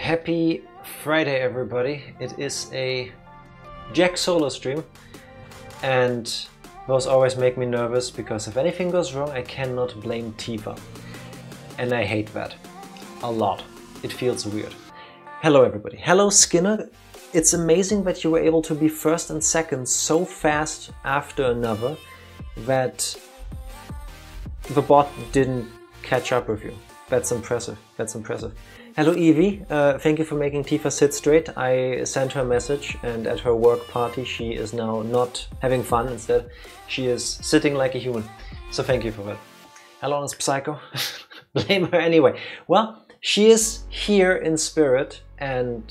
Happy Friday, everybody. It is a Jack solo stream, and those always make me nervous because if anything goes wrong, I cannot blame Tifa. And I hate that a lot. It feels weird. Hello, everybody. Hello, Skinner. It's amazing that you were able to be first and second so fast after another that the bot didn't catch up with you. That's impressive. That's impressive. Hello, Evie. Thank you for making Tifa sit straight. I sent her a message, and at her work party she is now not having fun. Instead, she is sitting like a human. So thank you for that. Hello, Honest Psycho. Blame her anyway. Well, she is here in spirit, and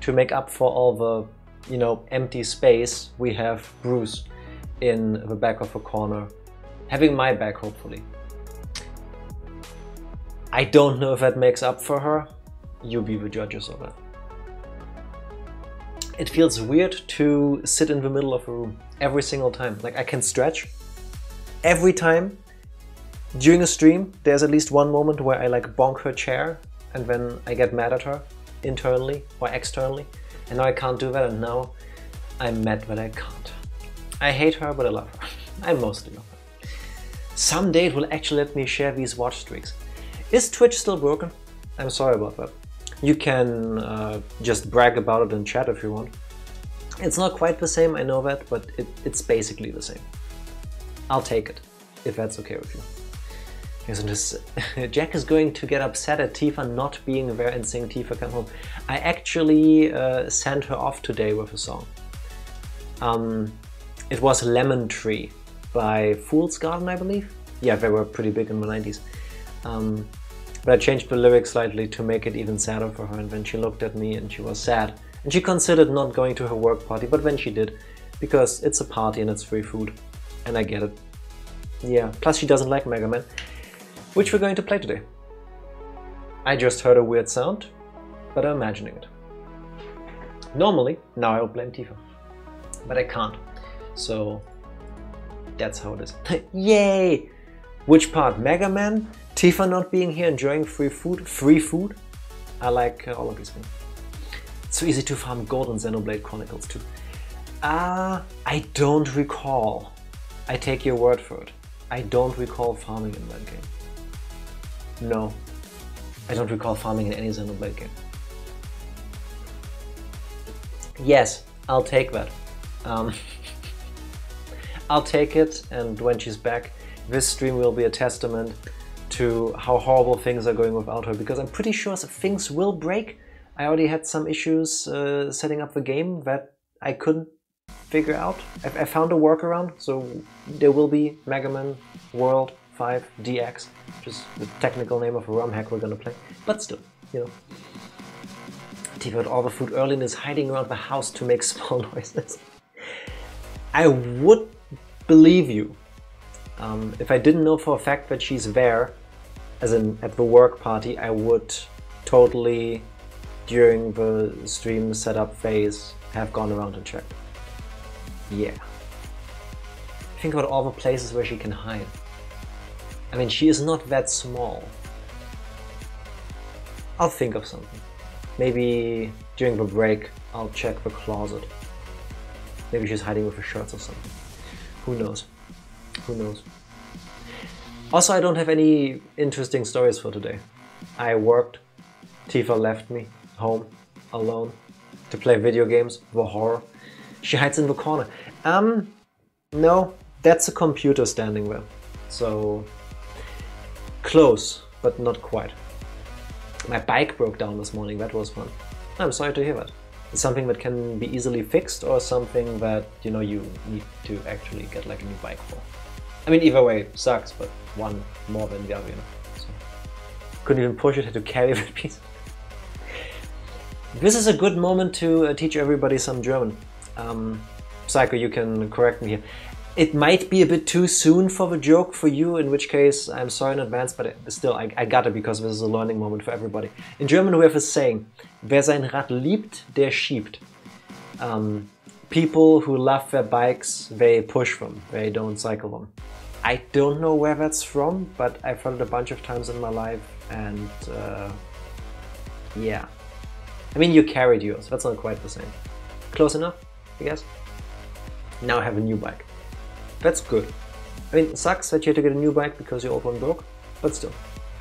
to make up for all the, empty space, we have Bruce in the back of a corner, having my back, hopefully. I don't know if that makes up for her. You be the judges of that. It feels weird to sit in the middle of a room every single time. Like, I can stretch. Every time during a stream, there's at least one moment where I like bonk her chair and then I get mad at her internally or externally. And now I can't do that, and now I'm mad that I can't. I hate her, but I love her. I mostly love her. Someday it will actually let me share these watch streaks. Is Twitch still broken? I'm sorry about that. You can just brag about it in chat if you want. It's not quite the same, I know that, but it's basically the same. I'll take it, if that's okay with you. Okay, so this, Jack is going to get upset at Tifa not being there and saying Tifa come home. I actually sent her off today with a song. It was Lemon Tree by Fool's Garden, I believe. Yeah, they were pretty big in the 90s. But I changed the lyrics slightly to make it even sadder for her, and then she looked at me and she was sad. And she considered not going to her work party, but then she did, because it's a party and it's free food. And I get it. Yeah, plus she doesn't like Mega Man, which we're going to play today. I just heard a weird sound, but I'm imagining it. Normally, now I would blame Tifa, but I can't. So that's how it is. Yay! Which part? Mega Man? Tifa not being here, enjoying free food? Free food? I like all of these things. It's so easy to farm gold in Xenoblade Chronicles too. I don't recall. I take your word for it. I don't recall farming in that game. No. I don't recall farming in any Xenoblade game. Yes, I'll take that. I'll take it, and when she's back, this stream will be a testament to how horrible things are going without her, because I'm pretty sure things will break. I already had some issues setting up the game that I couldn't figure out. I found a workaround, so there will be Mega Man World 5 DX, which is the technical name of a ROM hack we're gonna play. But still, Tifa had all the food early and is hiding around the house to make small noises. I would believe you. If I didn't know for a fact that she's there, as in at the work party, I would totally, during the stream setup phase, have gone around and checked. Yeah. Think about all the places where she can hide. I mean, she is not that small. I'll think of something. Maybe during the break, I'll check the closet. Maybe she's hiding with her shirts or something. Who knows? Who knows? Also, I don't have any interesting stories for today. I worked. Tifa left me home alone to play video games. The horror. She hides in the corner. No, that's a computer standing there. So close, but not quite. My bike broke down this morning. That was fun. I'm sorry to hear that. It's something that can be easily fixed, or something that you need to actually get like a new bike for. I mean, either way sucks, but one more than the other, So couldn't even push it, had to carry that piece. This is a good moment to teach everybody some German. Psycho, you can correct me here. It might be a bit too soon for the joke for you, in which case I'm sorry in advance, but still, I got it because this is a learning moment for everybody. In German we have a saying, wer sein Rad liebt, der schiebt. People who love their bikes, they push them, they don't cycle them. I don't know where that's from, but I've heard it a bunch of times in my life, and yeah, I mean, you carried yours, that's not quite the same. Close enough, I guess. Now I have a new bike. That's good. I mean, it sucks that you had to get a new bike because your old one broke, but still,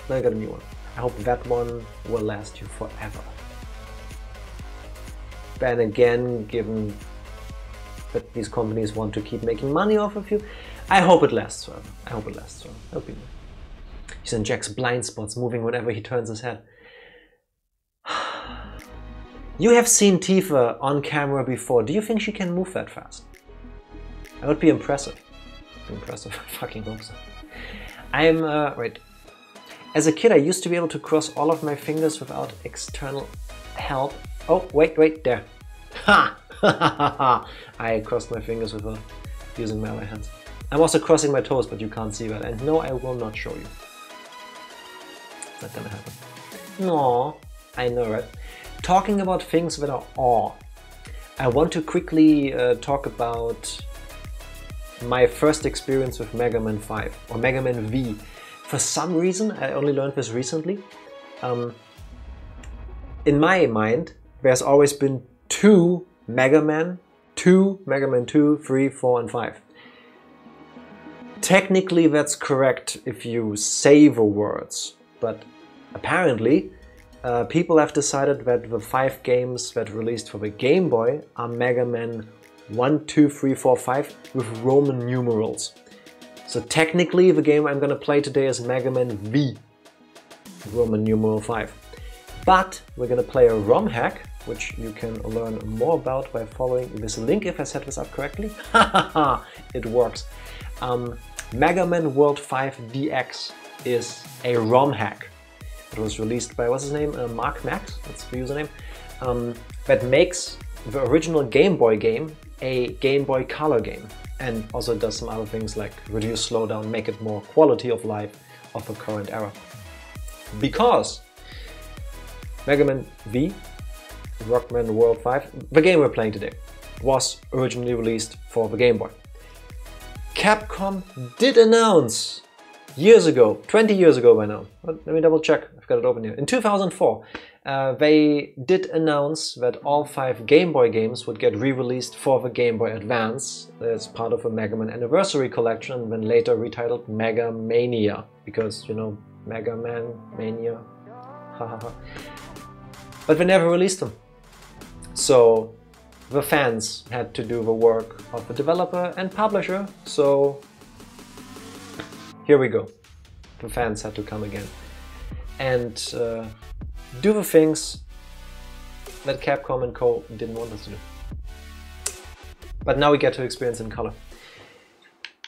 now I got a new one. I hope that one will last you forever. And again, given that these companies want to keep making money off of you, I hope it lasts forever. I hope it lasts forever. That'll be nice. He's in Jack's blind spots, moving whenever he turns his head. You have seen Tifa on camera before. Do you think she can move that fast? That would be impressive. Impressive, I fucking hope so. Wait. As a kid, I used to be able to cross all of my fingers without external help. Oh, wait, there. Ha! I crossed my fingers without using my other hands. I'm also crossing my toes, but you can't see that. And no, I will not show you. It's not gonna happen. No, I know, right? Talking about things that are awe, I want to quickly talk about my first experience with Mega Man 5 or Mega Man V. For some reason, I only learned this recently. In my mind, there's always been two Mega Man 2, 3, 4 and 5. Technically that's correct if you say the words, but apparently people have decided that the 5 games that released for the Game Boy are Mega Man 1, 2, 3, 4, 5 with Roman numerals. So technically the game I'm gonna play today is Mega Man V, Roman numeral 5. But we're gonna play a ROM hack, which you can learn more about by following this link if I set this up correctly. Hahaha, it works. Mega Man World 5 DX is a ROM hack. It was released by, what's his name? Marc Max, that's the username. That makes the original Game Boy game a Game Boy Color game. And also does some other things like reduce slowdown, make it more quality of life of the current era. Because Mega Man V, Rockman World 5, the game we're playing today, was originally released for the Game Boy. Capcom did announce years ago, 20 years ago by now, let me double check, I've got it open here, in 2004, they did announce that all 5 Game Boy games would get re-released for the Game Boy Advance as part of a Mega Man Anniversary Collection, and then later retitled Mega Mania, because, you know, Mega Man Mania, hahaha. But they never released them. So the fans had to do the work of the developer and publisher, so here we go. The fans had to come again and do the things that Capcom and Co. didn't want us to do. But now we get to experience in color.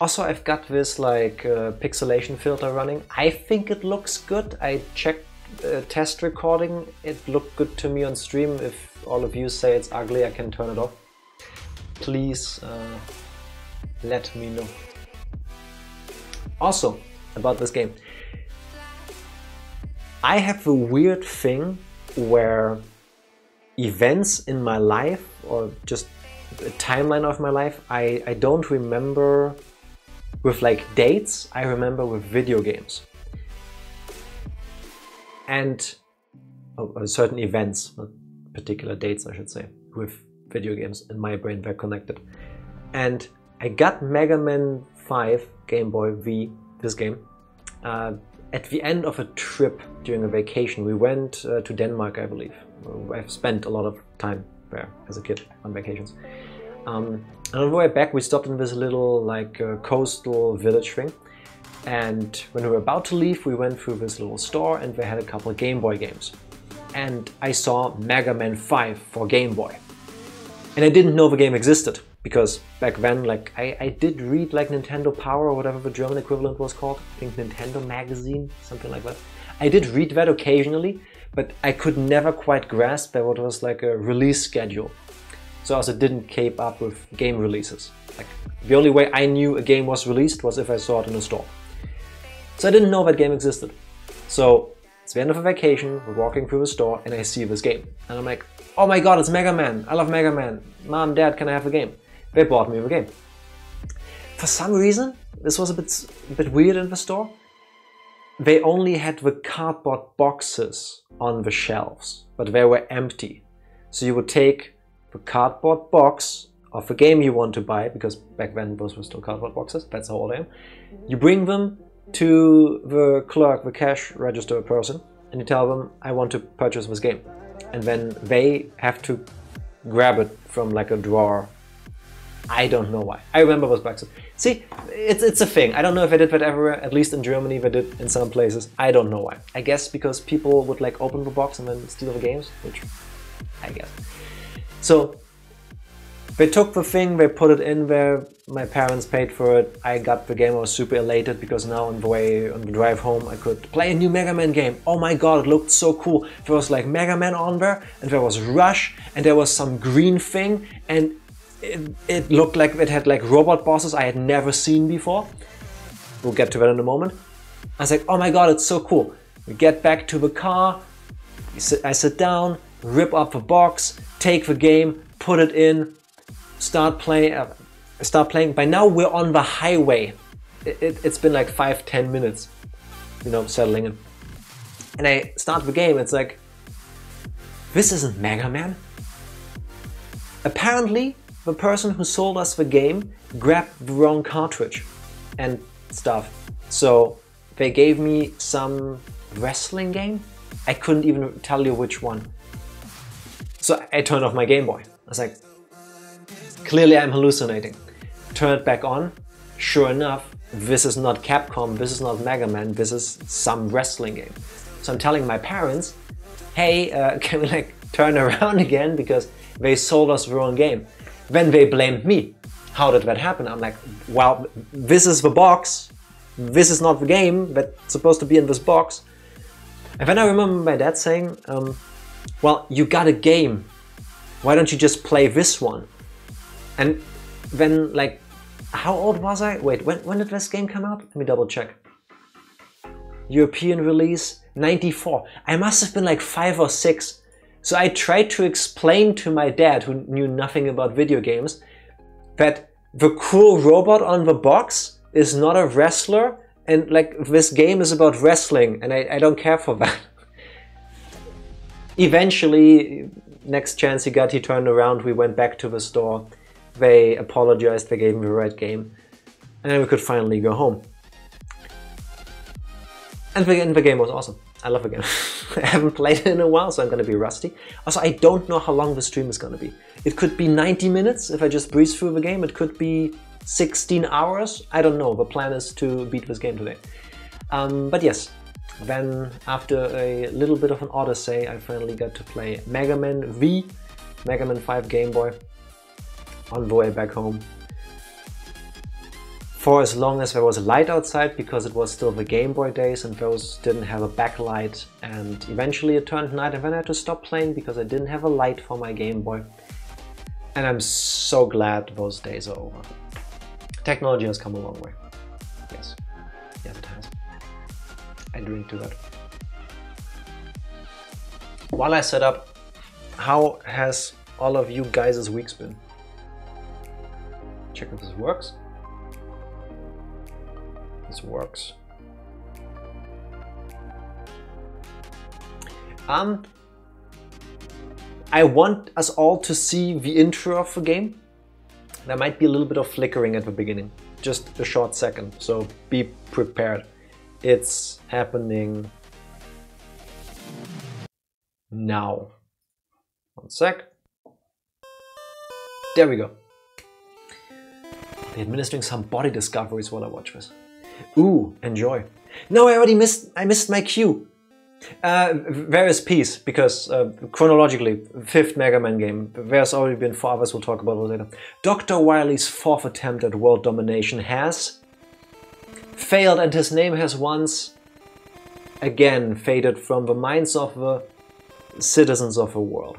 Also, I've got this like pixelation filter running. I think it looks good. I checked test recording. It looked good to me on stream. If all of you say it's ugly, I can turn it off. Please let me know. Also, about this game. I have a weird thing where events in my life, or just a timeline of my life, I don't remember with like dates, I remember with video games. And certain events, not particular dates I should say, with video games in my brain, they're connected. And I got Mega Man 5 Game Boy V, this game, at the end of a trip during a vacation. We went to Denmark, I believe. I've spent a lot of time there as a kid on vacations. And on the way back we stopped in this little like coastal village thing. And when we were about to leave, we went through this little store and they had a couple of Game Boy games. And I saw Mega Man 5 for Game Boy. And I didn't know the game existed, because back then, like, I did read like Nintendo Power or whatever the German equivalent was called. I think Nintendo Magazine, something like that. I did read that occasionally, but I could never quite grasp that what was like a release schedule. So I also didn't keep up with game releases. Like, the only way I knew a game was released was if I saw it in a store. So I didn't know that game existed. So it's the end of a vacation, we're walking through the store and I see this game. And I'm like, oh my god, it's Mega Man! I love Mega Man! Mom, Dad, can I have the game? They bought me the game. For some reason, this was a bit weird in the store. They only had the cardboard boxes on the shelves, but they were empty. So you would take the cardboard box of the game you want to buy, because back then those were still cardboard boxes, that's how old I am. You bring them to the clerk, the cash register person, and you tell them, I want to purchase this game. And then they have to grab it from like a drawer. I don't know why. I remember those boxes. See, it's a thing. I don't know if I did that everywhere, at least in Germany they did in some places. I don't know why. I guess because people would like open the box and then steal the games, which I guess. So they took the thing, they put it in there, my parents paid for it, I got the game, I was super elated because now on the drive home I could play a new Mega Man game. Oh my god, it looked so cool. There was like Mega Man on there, and there was Rush, and there was some green thing, and it looked like it had like robot bosses I had never seen before. We'll get to that in a moment. I was like, oh my god, it's so cool. We get back to the car, I sit down, rip up the box, take the game, put it in, start playing. By now we're on the highway. It's been like 5-10 minutes, you know, settling in. And I start the game, it's like, this isn't Mega Man. Apparently, the person who sold us the game grabbed the wrong cartridge and stuff. So they gave me some wrestling game. I couldn't even tell you which one. So I turned off my Game Boy. I was like, clearly I'm hallucinating. Turn it back on. Sure enough, this is not Capcom, this is not Mega Man, this is some wrestling game. So I'm telling my parents, hey, can we like turn around again because they sold us the wrong game. Then they blamed me. How did that happen? I'm like, well, this is the box. This is not the game that's supposed to be in this box. And then I remember my dad saying, well, you got a game. Why don't you just play this one? And then, like, how old was I? Wait, when did this game come out? Let me double check. European release, 94. I must have been like 5 or 6. So I tried to explain to my dad, who knew nothing about video games, that the cool robot on the box is not a wrestler, and like this game is about wrestling, and I don't care for that. Eventually, next chance he got, he turned around, we went back to the store, they apologized, they gave him the right game, and then we could finally go home. And the game was awesome. I love the game. I haven't played it in a while, so I'm gonna be rusty. Also, I don't know how long the stream is gonna be. It could be 90 minutes if I just breeze through the game. It could be 16 hours. I don't know. The plan is to beat this game today. But yes, then after a little bit of an odyssey, I finally got to play Mega Man V, Mega Man 5 Game Boy, on the way back home. For as long as there was a light outside, because it was still the Game Boy days and those didn't have a backlight, and eventually it turned night and then I had to stop playing because I didn't have a light for my Game Boy. And I'm so glad those days are over. Technology has come a long way. Yes. Yes, it has. I drink to that. While I set up, how has all of you guys' weeks been? Check if this works. This works. I want us all to see the intro of the game. There might be a little bit of flickering at the beginning, just a short second, so be prepared. It's happening now. One sec. There we go. They're administering some body discoveries while I watch this. Ooh, enjoy. No, I missed my cue. There is peace, because chronologically, 5th Mega Man game. There's already been 4 others, we'll talk about it later. Dr. Wily's 4th attempt at world domination has failed, and his name has once again faded from the minds of the citizens of the world.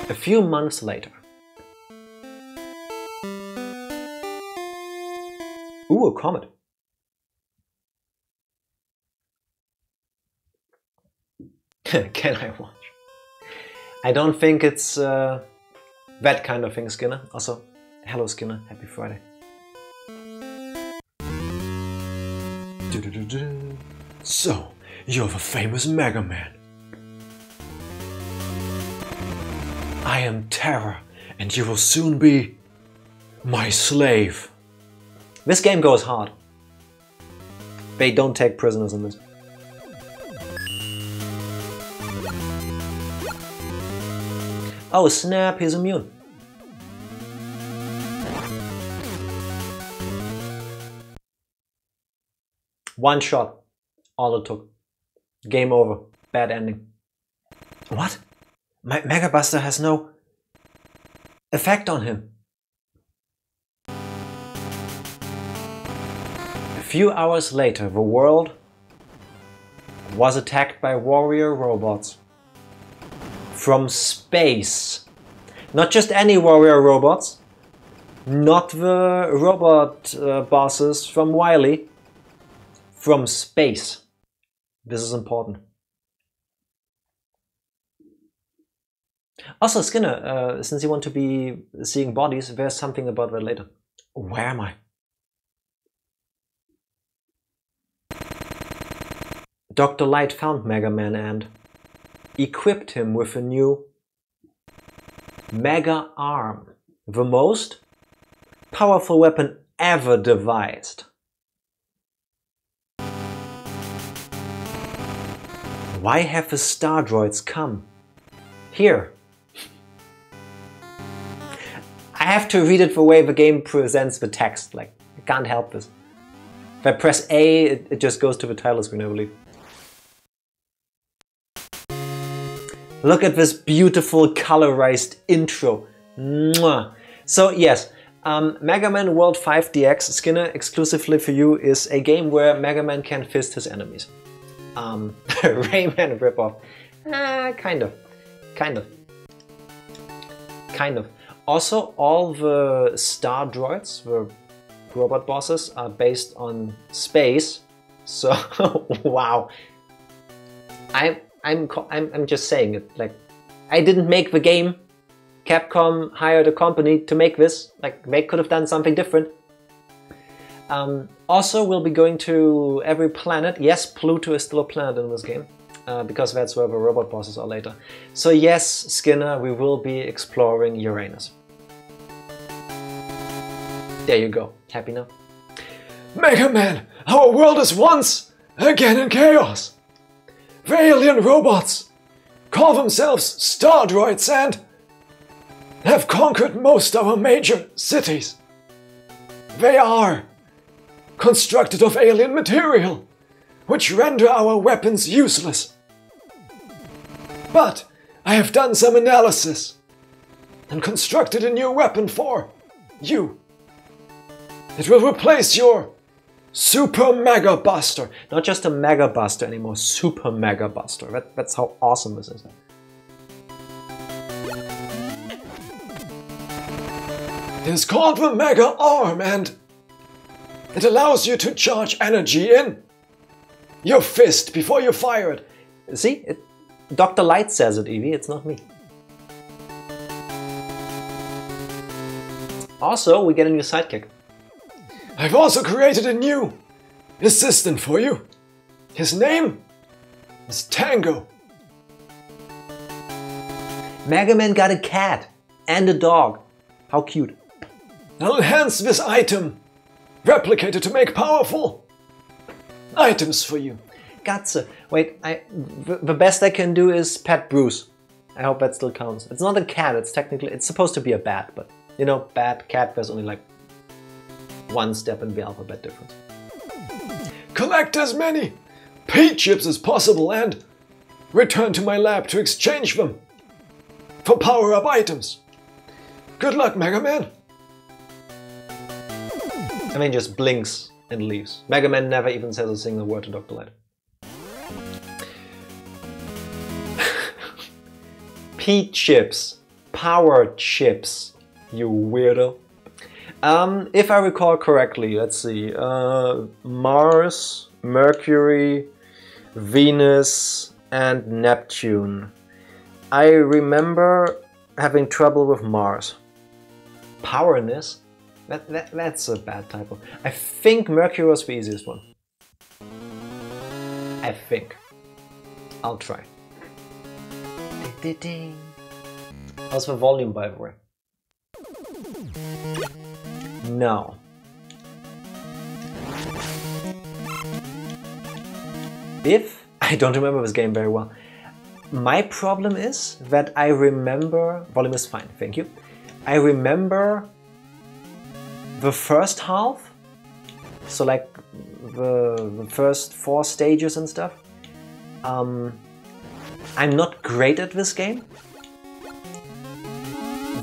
A few months later. Ooh, a comet. Can I watch? I don't think it's that kind of thing, Skinner. Also, hello Skinner, happy Friday. So, you're the famous Mega Man. I am Terror, and you will soon be my slave. This game goes hard. They don't take prisoners in this. Oh snap, he's immune. One shot. All it took. Game over. Bad ending. What? Mega Buster has no effect on him. A few hours later, the world was attacked by warrior robots. From space. Not just any warrior robots. Not the robot bosses from Wily. From space. This is important. Also, Skinner, since you want to be seeing bodies, there's something about that later. Where am I? Dr. Light found Mega Man and equipped him with a new Mega Arm, the most powerful weapon ever devised. Why have the Stardroids come? Here. I have to read it the way the game presents the text, like, I can't help this. If I press A, it just goes to the title screen, I believe. Look at this beautiful colorized intro. Mwah. So yes, Mega Man World 5 DX, Skinner, exclusively for you, is a game where Mega Man can fist his enemies. Rayman ripoff. Kind of. Also, all the Stardroids, the robot bosses, are based on space. So, wow. I'm just saying it. Like, I didn't make the game. Capcom hired a company to make this. Like, they could have done something different. Also, we'll be going to every planet. Yes, Pluto is still a planet in this game, because that's where the robot bosses are later. So yes, Skinner, we will be exploring Uranus. There you go. Happy now? Mega Man, our world is once again in chaos. The alien robots call themselves Stardroids and have conquered most of our major cities. They are constructed of alien material, which render our weapons useless. But I have done some analysis and constructed a new weapon for you. It will replace your Super Mega Buster. Not just a Mega Buster anymore, Super Mega Buster. That's how awesome this is. It is called the Mega Arm and it allows you to charge energy in your fist before you fire it. See? Dr. Light says it, Evie, it's not me. Also, we get a new sidekick. I've also created a new assistant for you. His name is Tango. Mega Man got a cat and a dog. How cute. I'll enhance this item replicator to make powerful items for you. Gotcha. Wait, the best I can do is pet Bruce. I hope that still counts. It's not a cat, it's supposed to be a bat, but you know, bat, cat, there's only like one step in the alphabet difference. Collect as many P-chips as possible and return to my lab to exchange them for power-up items. Good luck, Mega Man. I mean, just blinks and leaves. Mega Man never even says a single word to Dr. Light. P-chips. Power chips, you weirdo. If I recall correctly, let's see. Mars, Mercury, Venus, and Neptune. I remember having trouble with Mars. Power in this? That's a bad typo. I think Mercury was the easiest one. I think. I'll try. How's the volume, by the way? Now. If I don't remember this game very well, my problem is that I remember volume is fine, thank you. I remember the first half, so like the first 4 stages and stuff. I'm not great at this game.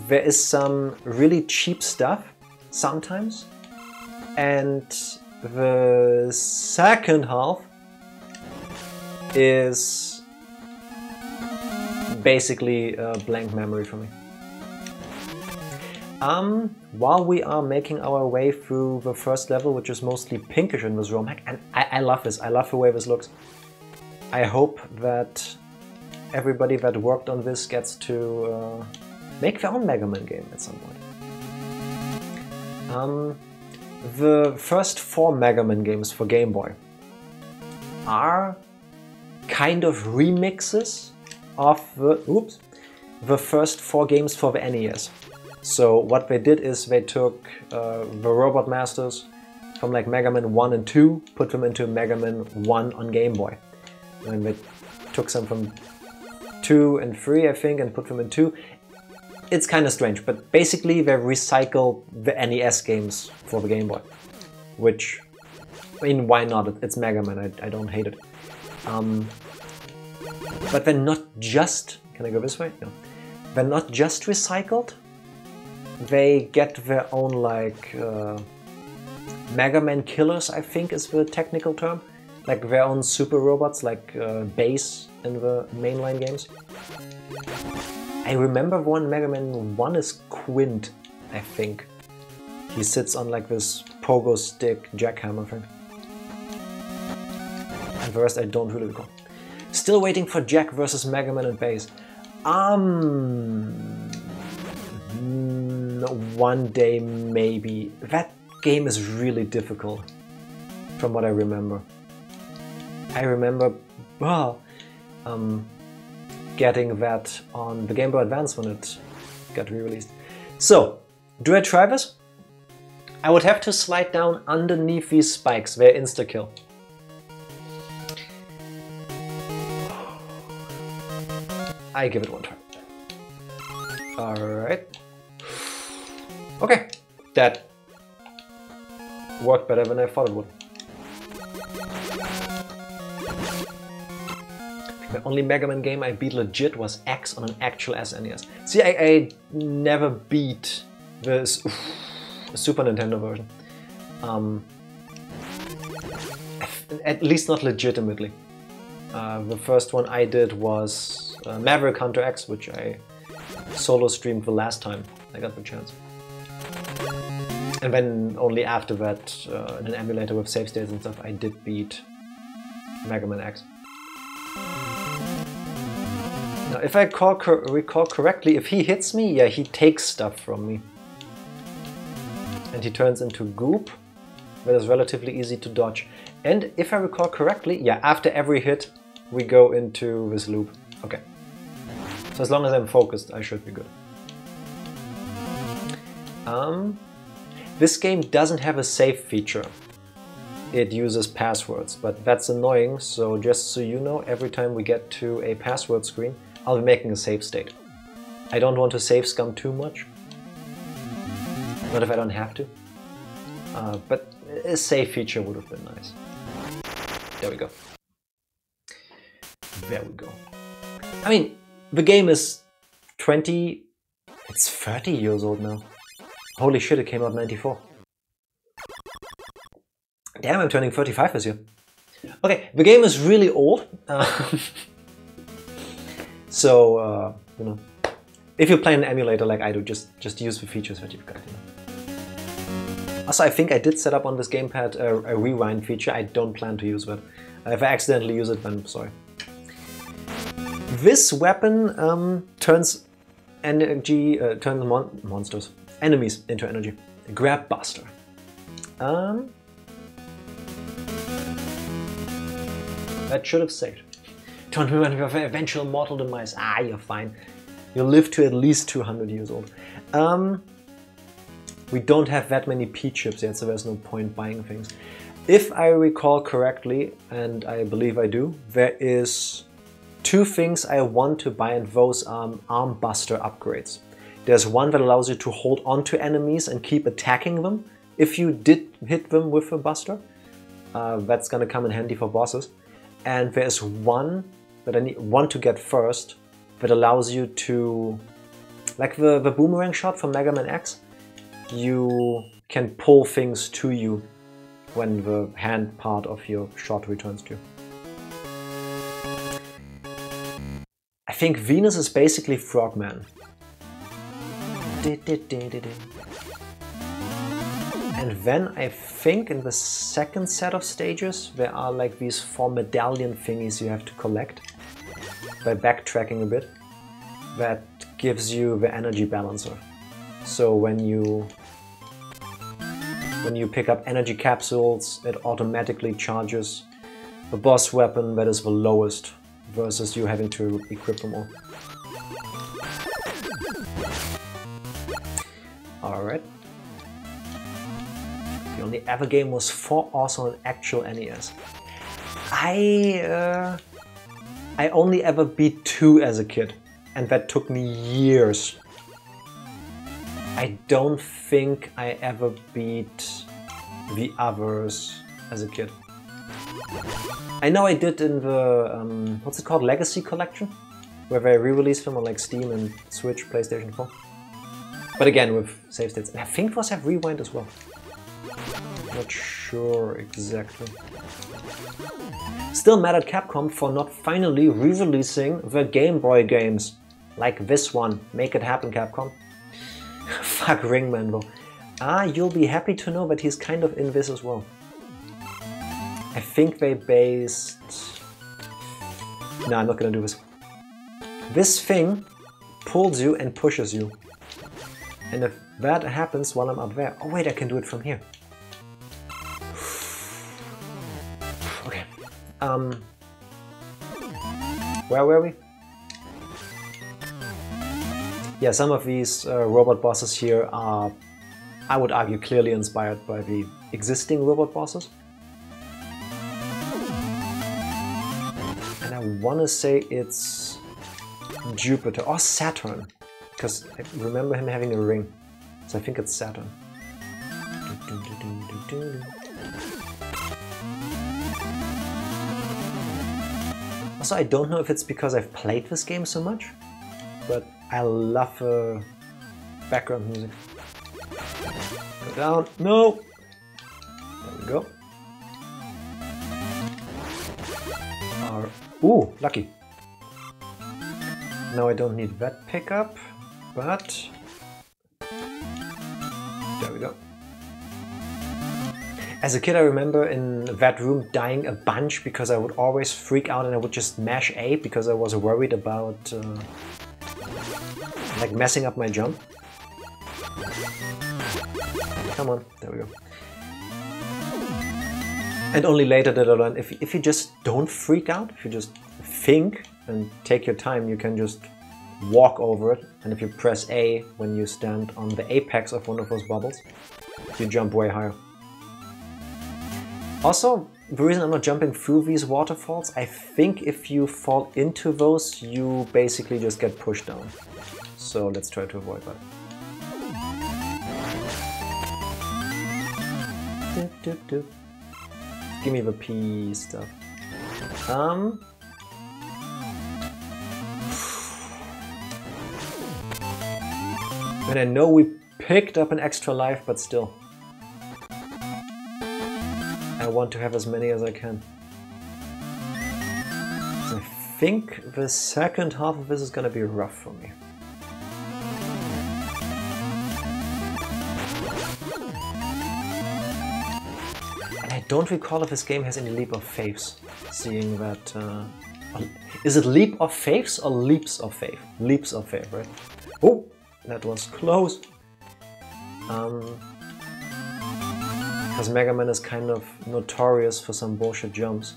There is some really cheap stuff sometimes, and the second half is basically a blank memory for me. While we are making our way through the first level, which is mostly pinkish in this ROM hack, and I love this, I love the way this looks. I hope that everybody that worked on this gets to make their own Mega Man game at some point. The first 4 Mega Man games for Game Boy are kind of remixes of the first 4 games for the NES. So what they did is they took the Robot Masters from like Mega Man 1 and 2, put them into Mega Man 1 on Game Boy. And they took some from 2 and 3, I think, and put them in 2. It's kind of strange, but basically they recycled the NES games for the Game Boy. Which, I mean, why not? It's Mega Man, I don't hate it. But they're not just... Can I go this way? No. They're not just recycled. They get their own, like, Mega Man killers, I think is the technical term. Like their own super robots, like base in the mainline games. I remember one Mega Man 1 is Quint, I think. He sits on like this pogo stick jackhammer thing. And the rest I don't really recall. Still waiting for Jack versus Mega Man and Base. One day maybe. That game is really difficult, from what I remember. I remember, well, getting that on the Game Boy Advance when it got re-released. So, do I try this? I would have to slide down underneath these spikes, they're insta-kill. I give it one try. Alright. Okay, that worked better than I thought it would. The only Mega Man game I beat legit was X on an actual SNES. See, I never beat the Super Nintendo version. At least not legitimately. The first one I did was Maverick Hunter X, which I solo streamed the last time I got the chance. And then only after that, in an emulator with save states and stuff, I did beat Mega Man X. Now, if I recall correctly, if he hits me, yeah, he takes stuff from me. And he turns into goop, that is relatively easy to dodge. And if I recall correctly, yeah, after every hit, we go into this loop. Okay. So as long as I'm focused, I should be good. This game doesn't have a save feature. It uses passwords, but that's annoying, so just so you know, every time we get to a password screen, I'll be making a save state. I don't want to save scum too much. Not if I don't have to. But a save feature would have been nice. There we go. There we go. I mean, the game is 20... It's 30 years old now. Holy shit, it came out in '94. Damn, I'm turning 35 this year. Okay, the game is really old. So, you know, if you play an emulator like I do, just use the features that you've got. You know. Also, I think I did set up on this gamepad a rewind feature. I don't plan to use that. If I accidentally use it, then sorry. This weapon turns energy, turns enemies into energy. Grab Buster. That should have saved. Don't remember your eventual mortal demise. Ah, you're fine. You'll live to at least 200 years old. We don't have that many P chips yet, so there's no point buying things. If I recall correctly, and I believe I do, there is 2 things I want to buy, and those are arm buster upgrades. There's one that allows you to hold onto enemies and keep attacking them if you did hit them with a buster. That's gonna come in handy for bosses. And there's one that I want to get first that allows you to, like the boomerang shot from Mega Man X, you can pull things to you when the hand part of your shot returns to you. I think Venus is basically Frogman. And then I think in the second set of stages there are like these 4 medallion thingies you have to collect by backtracking a bit. That gives you the energy balancer. So when you pick up energy capsules, it automatically charges the boss weapon that is the lowest versus you having to equip them all. Alright. The only ever game was 4 also on actual NES. I only ever beat 2 as a kid, and that took me years. I don't think I ever beat the others as a kid. I know I did in the, what's it called, Legacy Collection? Where they re-released them on like Steam and Switch, PlayStation 4. But again, with save states. And I think those have Rewind as well. Not sure exactly. Still mad at Capcom for not finally re-releasing the Game Boy games. Like this one. Make it happen, Capcom. Fuck Ringman though. You'll be happy to know that he's kind of in this as well. I think they based... No, I'm not gonna do this. This thing pulls you and pushes you. And if that happens while I'm up there... Oh wait, I can do it from here. Okay. Where were we? Yeah, some of these robot bosses here are, I would argue, clearly inspired by the existing robot bosses. And I want to say it's Jupiter or Saturn, because I remember him having a ring. So I think it's Saturn. Also, I don't know if it's because I've played this game so much, but I love background music. Go down. No! There we go. Ooh, lucky. Now I don't need that pickup, but... There we go. As a kid, I remember in that room dying a bunch because I would always freak out and I would just mash A because I was worried about like messing up my jump. Come on, there we go. And only later did I learn if you just don't freak out, if you just think and take your time, you can just walk over it. And if you press A when you stand on the apex of one of those bubbles, you jump way higher. Also, the reason I'm not jumping through these waterfalls, I think if you fall into those, you basically just get pushed down. So let's try to avoid that. Give me the P stuff. And I know we picked up an extra life, but still. I want to have as many as I can. I think the second half of this is gonna be rough for me. And I don't recall if this game has any leap of faiths, seeing that... is it leap of faiths or leaps of faith? Leaps of faith, right? Oh, that was close. Because Mega Man is kind of notorious for some bullshit jumps.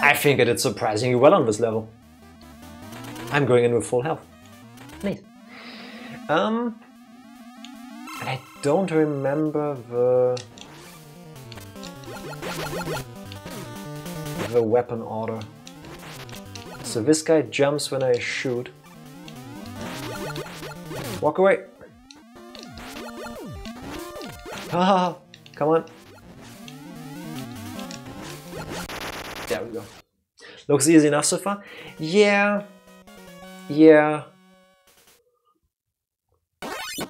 I think I did surprisingly well on this level. I'm going in with full health. Nice. And I don't remember the weapon order. So this guy jumps when I shoot. Walk away. Haha, come on. There we go. Looks easy enough so far. Yeah.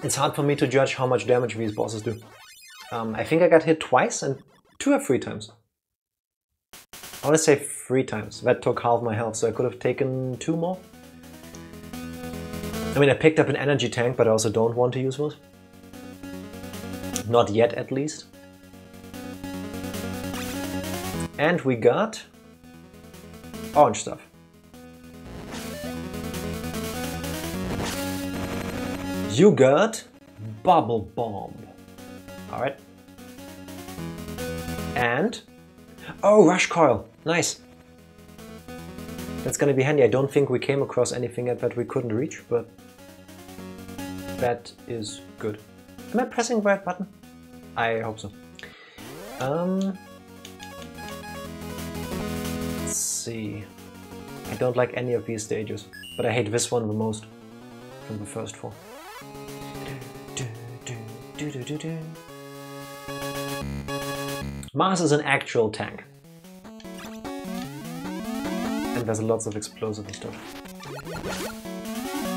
It's hard for me to judge how much damage these bosses do. I think I got hit twice and 2 or 3 times. I want to say 3 times. That took half my health, so I could have taken 2 more. I mean, I picked up an energy tank, but I also don't want to use those. Not yet, at least. And we got orange stuff. You got Bubble Bomb. Alright. And... oh, Rush Coil. Nice. That's gonna be handy. I don't think we came across anything yet that we couldn't reach, but... that is good. Am I pressing the right button? I hope so. Let's see. I don't like any of these stages, but I hate this one the most from the first 4. Mars is an actual tank. And there's lots of explosive and stuff.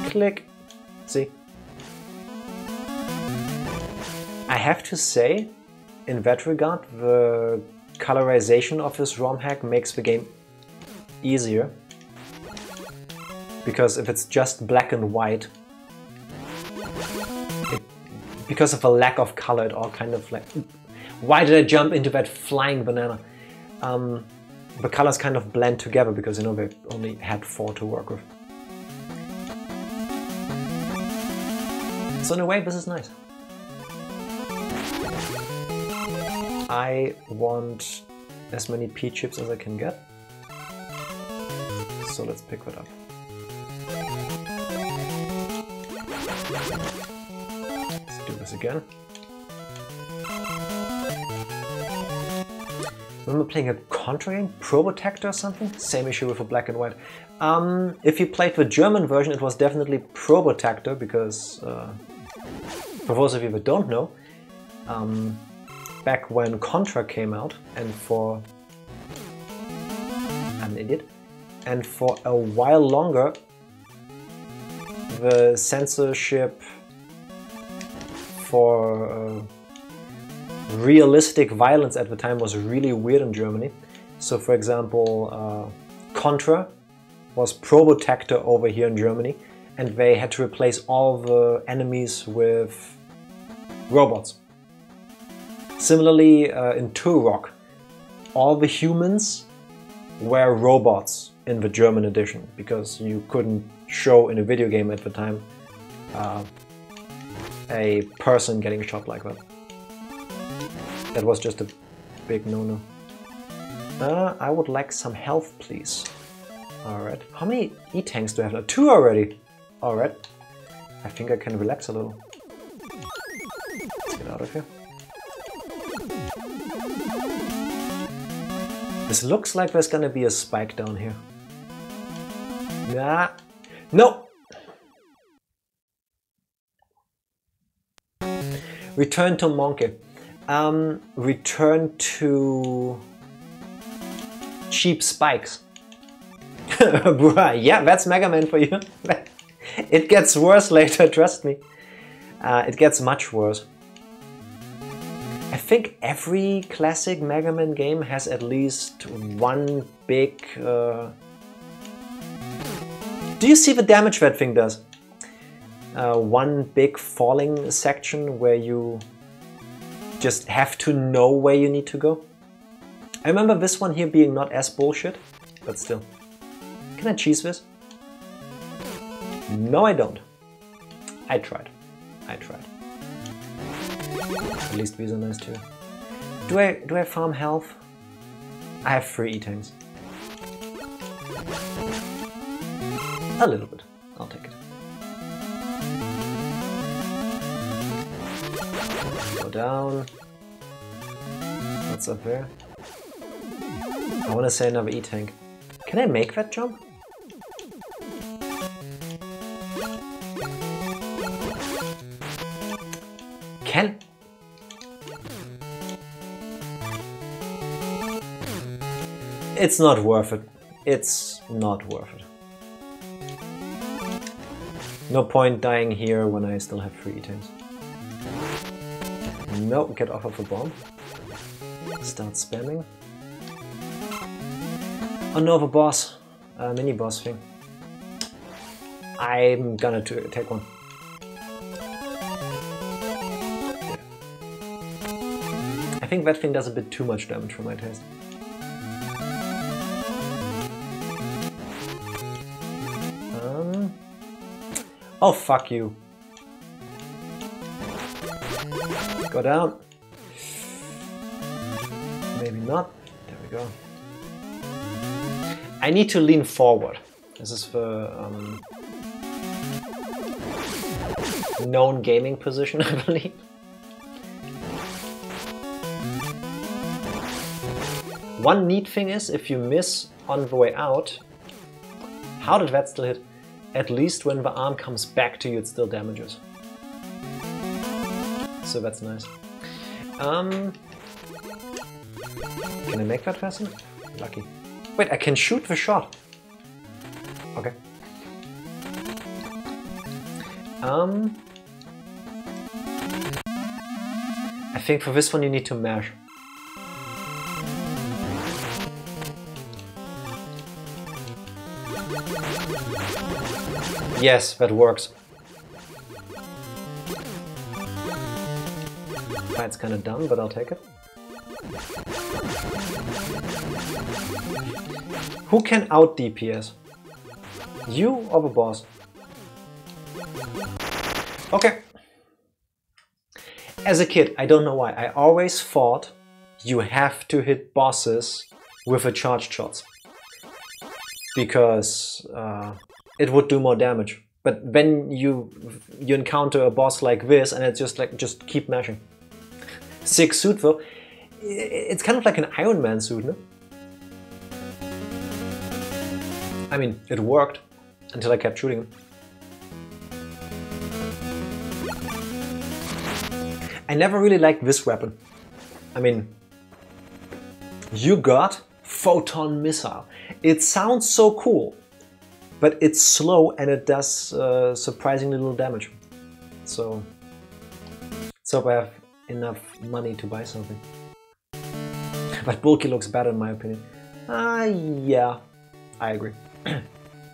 Click. See? I have to say, in that regard, the colorization of this ROM hack makes the game easier. Because if it's just black and white, because of a lack of color, it all kind of like... why did I jump into that flying banana? The colors kind of blend together because, you know, they only had 4 to work with. So in a way, this is nice. I want as many P chips as I can get. So let's pick that up. Let's do this again. Remember playing a Contra game? Probotector or something? Same issue with the black and white. If you played the German version, it was definitely Probotector, because for those of you that don't know, back when Contra came out, and for... I'm an idiot. And for a while longer, the censorship for realistic violence at the time was really weird in Germany. So for example, Contra was Probotector over here in Germany, and they had to replace all the enemies with robots. Similarly, in Turok, all the humans were robots in the German edition, because you couldn't show in a video game at the time a person getting shot like that. That was just a big no-no. I would like some health, please. Alright. How many E-tanks do I have now? 2 already! Alright. I think I can relax a little. Let's get out of here. This looks like there's gonna be a spike down here. Nah. No! Return to Monkey. Return to cheap spikes. Yeah, that's Mega Man for you. It gets worse later, trust me. It gets much worse. I think every classic Mega Man game has at least one big... Do you see the damage that thing does? One big falling section where you just have to know where you need to go. I remember this one here being not as bullshit, but still. Can I cheese this? No, I don't. I tried. I tried. At least these are nice too. Do I farm health? I have 3 E-tanks. A little bit. I'll take it. Go down. What's up there? I want to say another E-tank. Can I make that jump? Can... It's not worth it. It's not worth it. No point dying here when I still have 3 E-tanks. No, get off of the bomb. Start spamming. Oh no, the boss. Mini boss thing. I'm gonna take one. I think that thing does a bit too much damage for my taste. Oh, fuck you. Go down. Maybe not. There we go. I need to lean forward. This is the known gaming position, I believe. One neat thing is, if you miss on the way out, how did that still hit? At least when the arm comes back to you, it still damages. So that's nice. Can I make that faster? Lucky. Wait, I can shoot the shot. Okay. I think for this one you need to mash. Yes, that works. It's kind of dumb, but I'll take it. Who can out DPS? You or the boss? Okay. As a kid, I don't know why, I always thought you have to hit bosses with the charged shots. Because it would do more damage. But then you encounter a boss like this and it's just like, just keep mashing. Sick suit though. It's kind of like an Iron Man suit, no? I mean, it worked until I kept shooting him. I never really liked this weapon. I mean, you got Photon Missile. It sounds so cool, but it's slow and it does surprisingly little damage. So, let's hope I have enough money to buy something. But bulky looks better in my opinion. Yeah, I agree.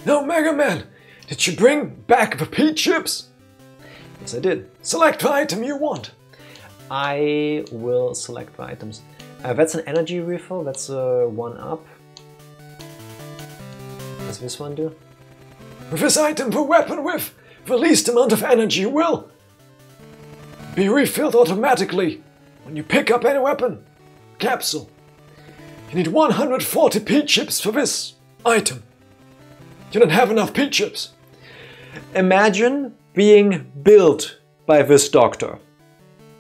No, Mega Man! Did you bring back the P chips? Yes, I did. Select the item you want. I will select the items. That's an energy refill, that's a 1-up. Does this one do? With this item, the weapon with the least amount of energy will be refilled automatically when you pick up any weapon capsule. You need 140 P chips for this item. You don't have enough P chips. Imagine being built by this doctor.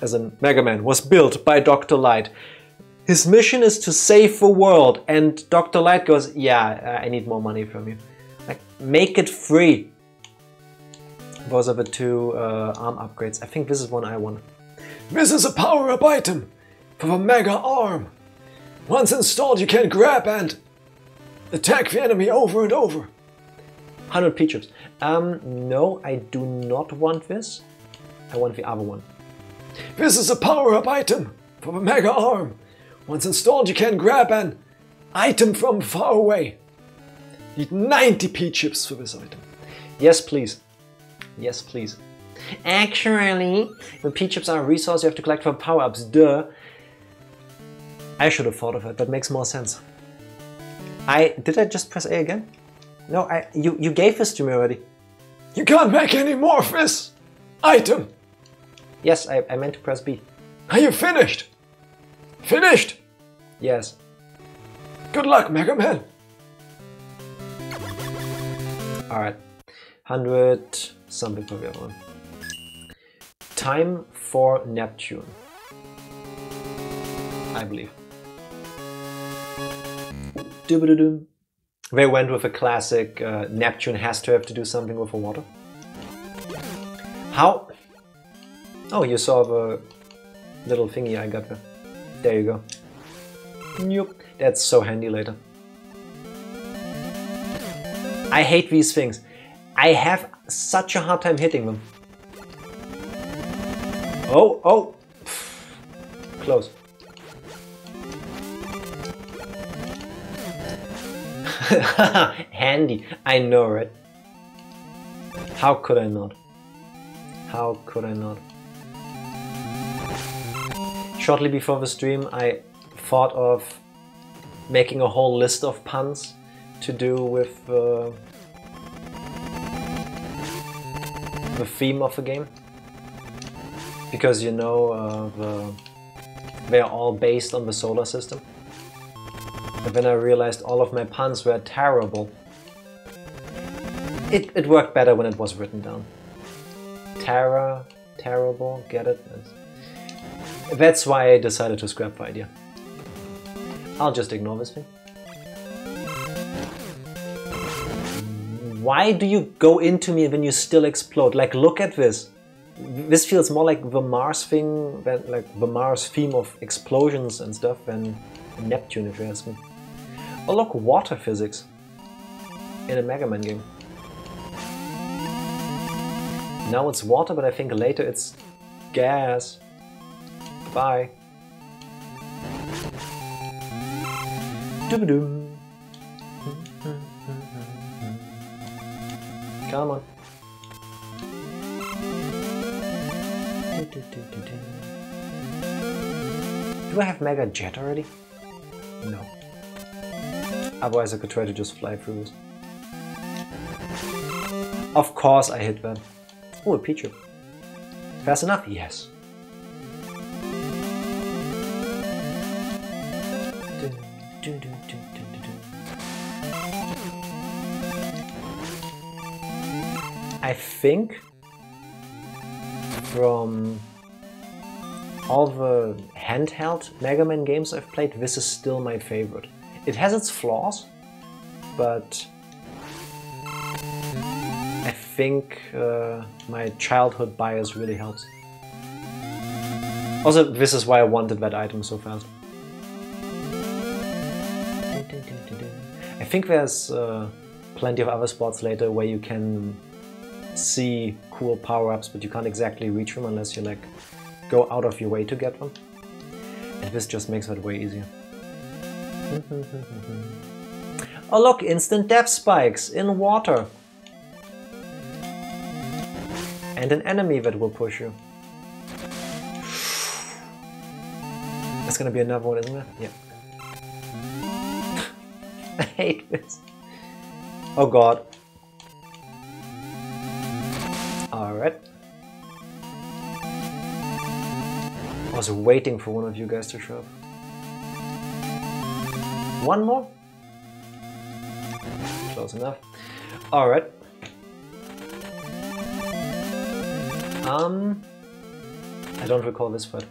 As in, Mega Man was built by Dr. Light. His mission is to save the world, and Dr. Light goes, yeah, I need more money from you. Like, make it free. Those are the 2 arm upgrades. I think this is one I want. This is a power-up item for the Mega Arm. Once installed, you can grab and attack the enemy over and over. 100 P chips. No, I do not want this. I want the other one. This is a power-up item for the Mega Arm. Once installed, you can grab an item from far away. You need 90 P chips for this item. Yes, please. Yes, please. Actually, the P chips are a resource you have to collect from power-ups. Duh. I should have thought of it. That makes more sense. Did I just press A again? No, you gave this to me already. You can't make any more of this item. Yes, I meant to press B. Are you finished? Finished? Yes. Good luck, Mega Man. Alright. 100 something for the other one. Time for Neptune. I believe. Doo-ba-doo-doo. They went with a classic Neptune has to have to do something with the water. How? Oh, you saw the little thingy I got there. There you go. Nope. That's so handy later. I hate these things. I have such a hard time hitting them. Oh, oh! Close. Handy. I know, right? How could I not? How could I not? Shortly before the stream, I thought of making a whole list of puns to do with the theme of the game. Because you know, they're all based on the solar system. But then I realized all of my puns were terrible. It worked better when it was written down. Terrible, get it? That's why I decided to scrap the idea. I'll just ignore this thing. Why do you go into me when you still explode? Like, look at this. This feels more like the Mars thing, than like the Mars theme of explosions and stuff, than Neptune, if you ask me. Oh look, water physics in a Mega Man game. Now it's water, but I think later it's gas. Bye. Doo-ba-doo. Come on. Do I have Mega Jet already? No. Otherwise I could try to just fly through this. Of course I hit that. Oh, a Pichu. Fast enough? Yes. I think from all the handheld Mega Man games I've played, this is still my favorite. It has its flaws, but I think my childhood bias really helps. Also, this is why I wanted that item so fast. I think there's plenty of other spots later where you can see cool power-ups, but you can't exactly reach them unless you like go out of your way to get them. And this just makes that way easier. Oh look, instant death spikes in water. And an enemy that will push you. That's gonna be another one, isn't it? Yeah. I hate this. Oh god. Alright. I was waiting for one of you guys to show up. One more? Close enough. Alright. I don't recall this fight.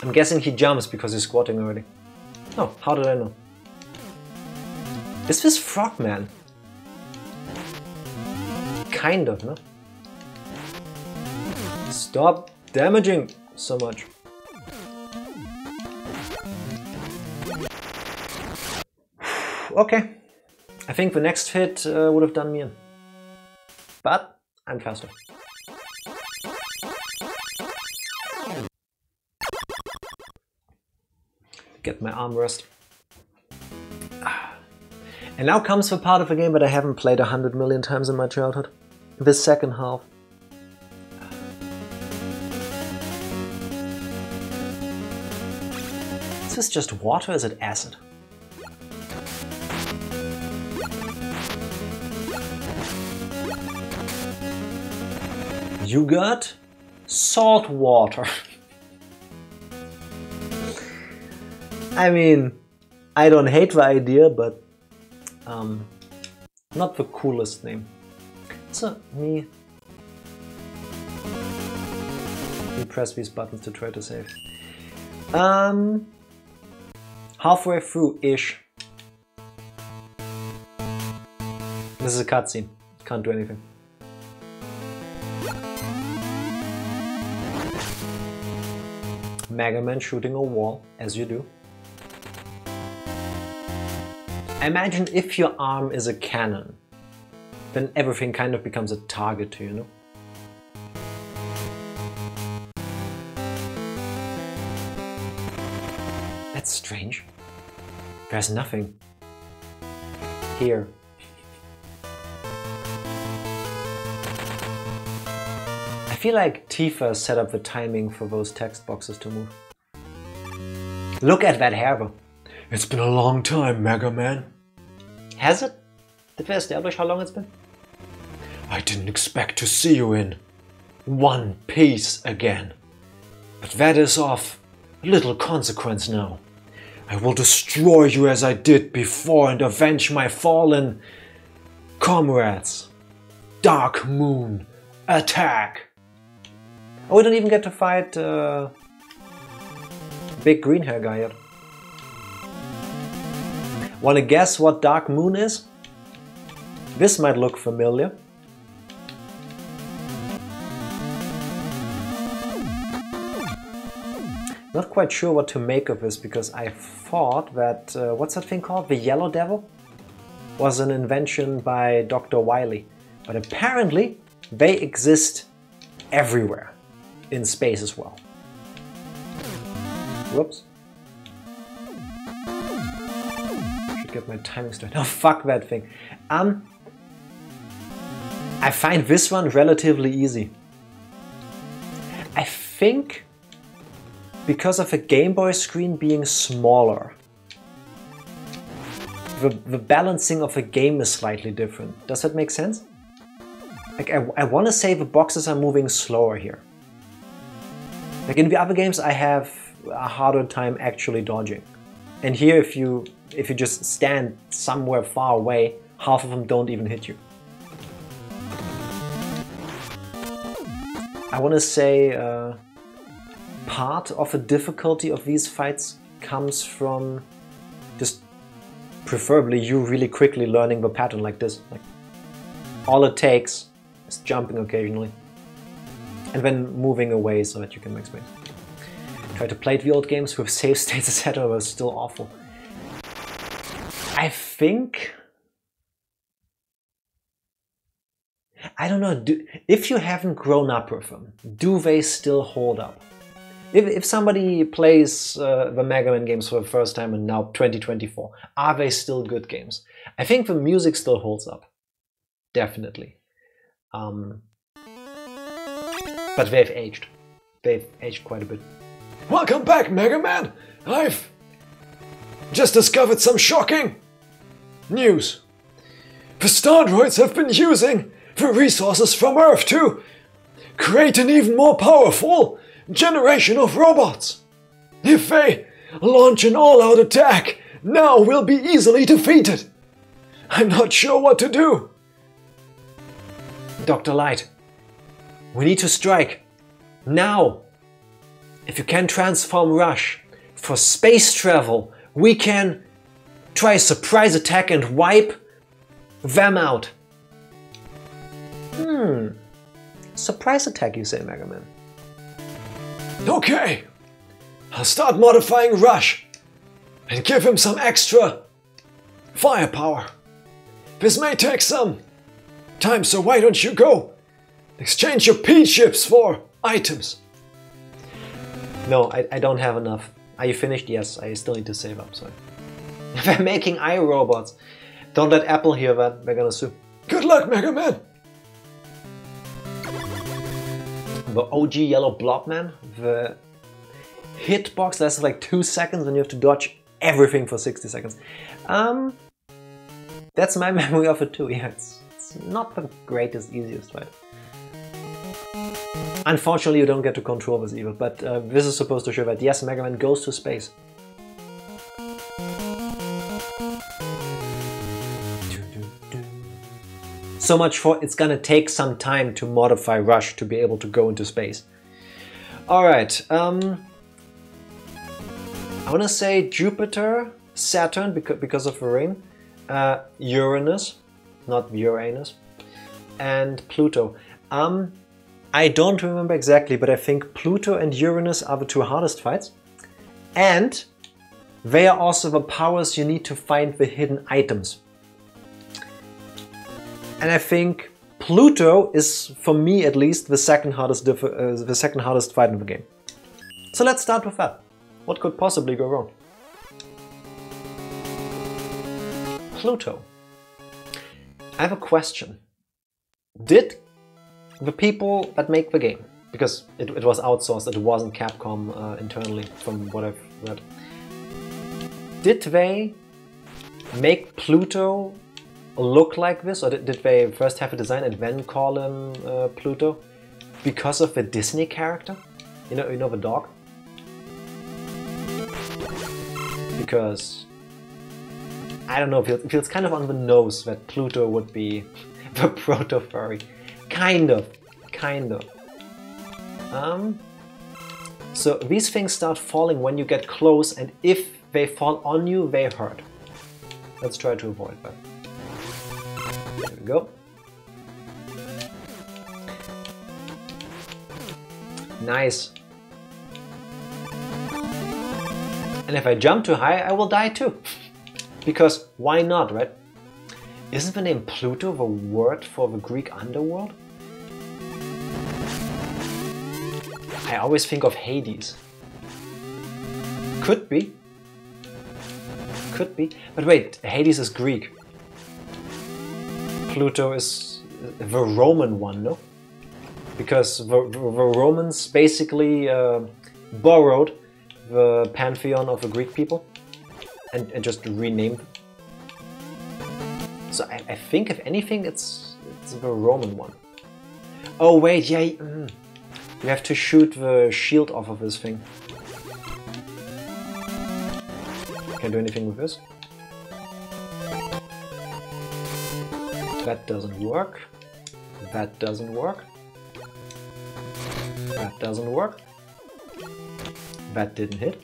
I'm guessing he jumps because he's squatting already. Oh, how did I know? Is this Frogman? Kind of, no? Stop damaging so much. Okay. I think the next hit would have done me in. But I'm faster. Get my armrest. And now comes the part of the game that I haven't played 100 million times in my childhood. The second half. Is this just water or is it acid? You got salt water. I mean, I don't hate the idea, but Not the coolest name. So, me press these buttons to try to save. Halfway through-ish. This is a cutscene. Can't do anything. Mega Man shooting a wall, as you do. Imagine if your arm is a cannon, then everything kind of becomes a target to you, you know? That's strange. There's nothing here. I feel like Tifa set up the timing for those text boxes to move. Look at that hair though. It's been a long time, Mega Man. Has it? Did we establish how long it's been? I didn't expect to see you in one piece again. But that is of little consequence now. I will destroy you as I did before and avenge my fallen comrades. Dark Moon, attack! Oh, we don't even get to fight big green hair guy yet. Wanna guess what Dark Moon is? This might look familiar. Not quite sure what to make of this because I thought that, what's that thing called? The Yellow Devil? Was an invention by Dr. Wily. But apparently they exist everywhere. In space as well. Whoops. Should get my timing straight. Oh, fuck that thing. I find this one relatively easy. I think because of a Game Boy screen being smaller, the balancing of a game is slightly different. Does that make sense? Like I want to say the boxes are moving slower here. Like in the other games I have a harder time actually dodging. And here if you just stand somewhere far away, half of them don't even hit you. I want to say part of the difficulty of these fights comes from just preferably you really quickly learning the pattern like this. Like all it takes is jumping occasionally. And then moving away so that you can make space. Try to play the old games with save states, etc. was still awful. I think... I don't know, if you haven't grown up with them, do they still hold up? If somebody plays the Mega Man games for the first time in now 2024, are they still good games? I think the music still holds up. Definitely. But they've aged. They've aged quite a bit. Welcome back, Mega Man! I've just discovered some shocking news. The Stardroids have been using the resources from Earth to create an even more powerful generation of robots. If they launch an all-out attack, now we'll be easily defeated. I'm not sure what to do. Dr. Light, we need to strike. Now! If you can transform Rush for space travel, we can try a surprise attack and wipe them out. Surprise attack, you say, Mega Man? Okay, I'll start modifying Rush and give him some extra firepower. This may take some time, so why don't you go exchange your P chips for items? No, I don't have enough. Are you finished? Yes, I still need to save up, sorry. They're making iRobots. Don't let Apple hear that, they're gonna sue. Good luck, Mega Man! The OG yellow blob man, the hitbox lasts like 2 seconds and you have to dodge everything for 60 seconds. That's my memory of it too, yeah, it's not the greatest, easiest, right? Unfortunately you don't get to control this evil, but this is supposed to show that yes, Mega Man goes to space. So much for it's gonna take some time to modify Rush to be able to go into space. Alright, I wanna say Jupiter, Saturn because of the ring, Uranus, not Uranus, and Pluto. I don't remember exactly, but I think Pluto and Uranus are the two hardest fights. And they are also the powers you need to find the hidden items. And I think Pluto is, for me at least, the second hardest fight in the game. So let's start with that. What could possibly go wrong? Pluto. I have a question. Did the people that make the game, because it was outsourced, it wasn't Capcom internally from what I've read, did they make Pluto look like this, or did they first have a design and then call him Pluto because of the Disney character? You know the dog? Because I don't know, it feels kind of on the nose that Pluto would be the proto-furry. Kind of. So these things start falling when you get close, and if they fall on you, they hurt. Let's try to avoid that. There we go. Nice. And if I jump too high, I will die too. Because why not, right? Isn't the name Pluto the word for the Greek underworld? I always think of Hades. Could be. Could be. But wait, Hades is Greek. Pluto is the Roman one, no? Because the Romans basically borrowed the pantheon of the Greek people and just renamed it. So I think, if anything, it's the Roman one. Oh wait, yeah, you have to shoot the shield off of this thing. Can't do anything with this. That doesn't work. That doesn't work. That doesn't work. That didn't hit.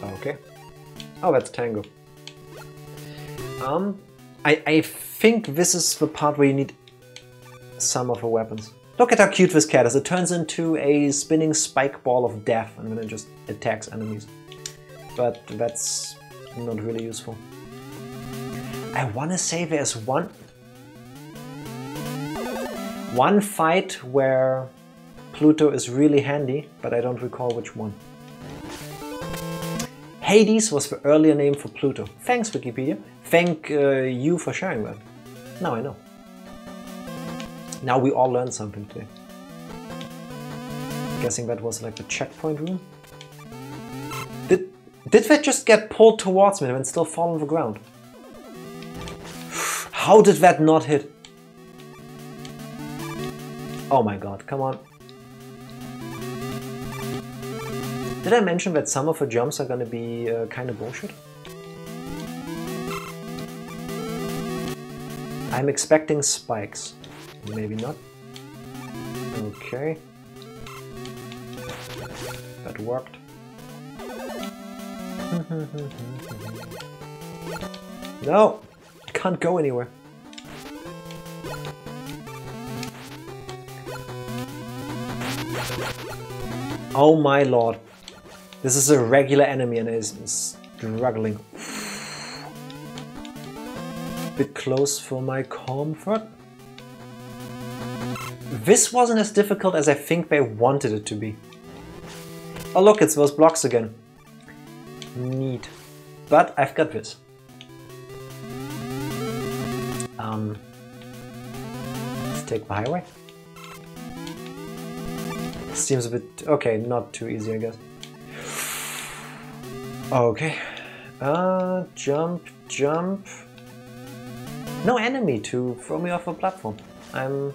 Okay. Oh, that's Tango. I think this is the part where you need some of the weapons. Look at how cute this cat is. It turns into a spinning spike ball of death and then it just attacks enemies. But that's not really useful. I want to say there's one fight where Pluto is really handy, but I don't recall which one. Hades was the earlier name for Pluto. Thanks, Wikipedia. Thank you for sharing that. Now I know. Now we all learned something today. Guessing that was like the checkpoint room. Did that just get pulled towards me and still fall on the ground? How did that not hit? Oh my god, come on. Did I mention that some of the jumps are gonna be kind of bullshit? I'm expecting spikes. Maybe not. Okay. That worked. No! I can't go anywhere. Oh my lord. This is a regular enemy and is struggling. Bit close for my comfort. This wasn't as difficult as I think they wanted it to be. Oh look, it's those blocks again. Neat. But I've got this. Let's take the highway. Seems a bit... okay, not too easy, I guess. Okay. Jump, jump. No enemy to throw me off a platform. I'm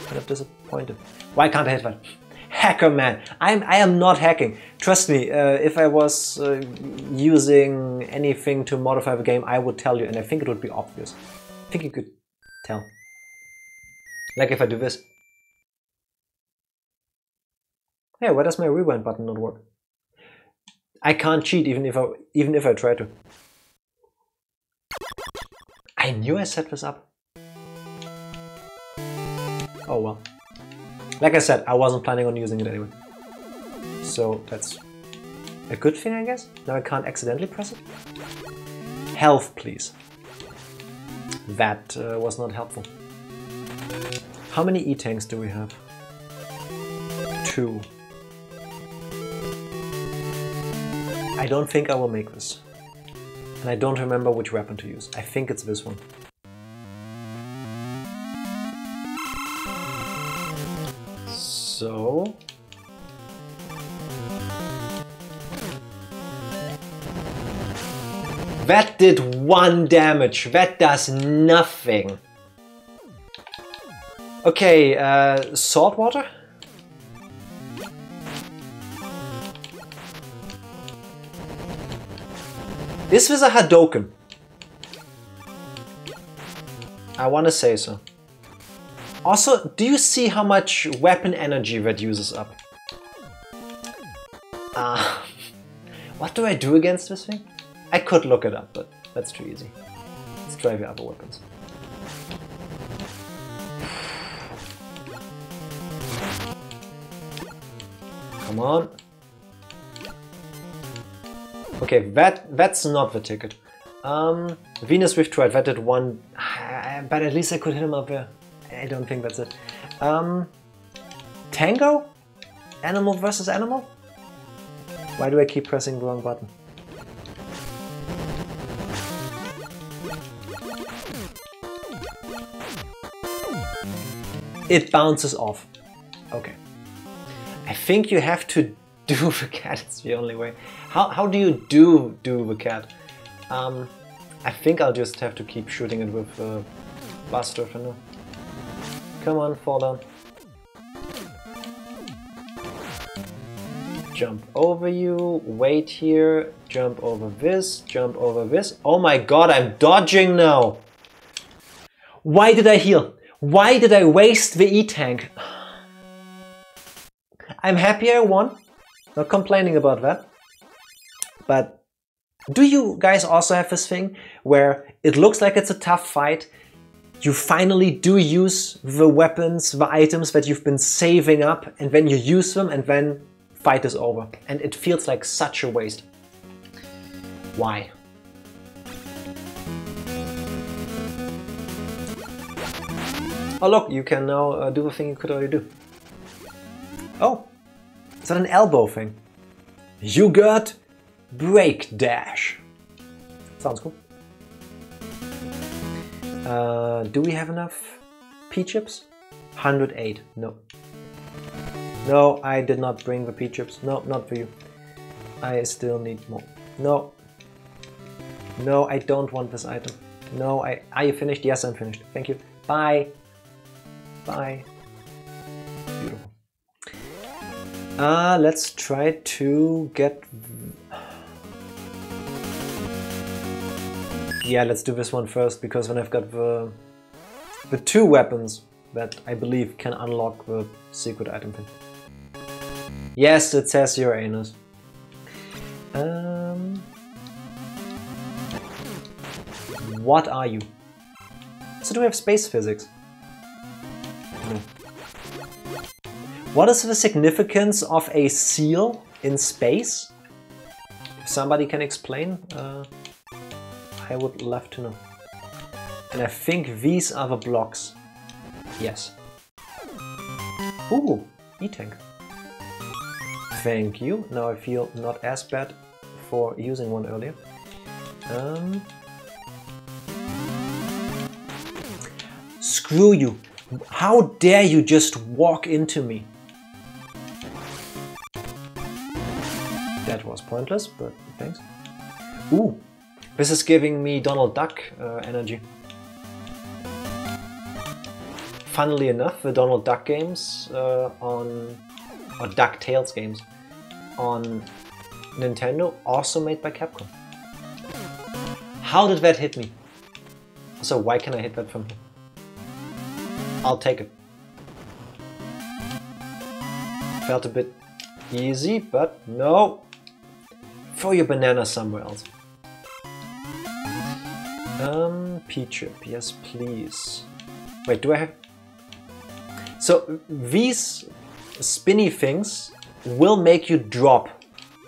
kind of disappointed. Why can't I hit that? Hacker man! I am not hacking. Trust me, if I was using anything to modify the game, I would tell you, and I think it would be obvious. I think you could tell. Like if I do this. Hey, why does my rewind button not work? I can't cheat even if I try to. I knew I set this up. Oh well. Like I said, I wasn't planning on using it anyway. So that's a good thing, I guess. Now I can't accidentally press it. Health, please. That was not helpful. How many E-tanks do we have? 2. I don't think I will make this. And I don't remember which weapon to use. I think it's this one. So... that did 1 damage. That does nothing. Okay, salt water? Is this a Hadouken? I want to say so. Also, do you see how much weapon energy that uses up? What do I do against this thing? I could look it up, but that's too easy. Let's try the other weapons. Come on. Okay, that's not the ticket. Venus with Triad, that did 1, but at least I could hit him up there. I don't think that's it. Tango? Animal versus animal? Why do I keep pressing the wrong button? It bounces off. Okay. I think you have to do the cat, it's the only way. How do you do the cat? I think I'll just have to keep shooting it with Buster for now. Come on, fall down. Jump over you, wait here, jump over this, jump over this. Oh my god, I'm dodging now! Why did I heal? Why did I waste the E-tank? I'm happy I won. Not complaining about that. But do you guys also have this thing where it looks like it's a tough fight? You finally do use the weapons, the items that you've been saving up, and then you use them and then fight is over. And it feels like such a waste. Why? Oh look, you can now do the thing you could already do. Oh, is that an elbow thing? You got break dash. Sounds cool. Do we have enough P-chips? 108, no. No, I did not bring the P-chips. No, not for you. I still need more. No. No, I don't want this item. No, are you finished? Yes, I'm finished. Thank you. Bye. Bye. Beautiful. Let's try to get... Yeah, let's do this one first, because then I've got the 2 weapons that I believe can unlock the secret item thing. Yes, it says Uranus. What are you? So do we have space physics? No. What is the significance of a seal in space? If somebody can explain, I would love to know. And I think these are the blocks. Yes. Ooh, E-tank. Thank you. Now I feel not as bad for using one earlier. Screw you. How dare you just walk into me? That was pointless, but thanks. Ooh, this is giving me Donald Duck energy. Funnily enough, the Donald Duck games or DuckTales games on Nintendo, also made by Capcom. How did that hit me? So why can I hit that from here? I'll take it. Felt a bit easy, but no. Throw your banana somewhere else. P-chip, yes please. Wait, do I have... So these spinny things will make you drop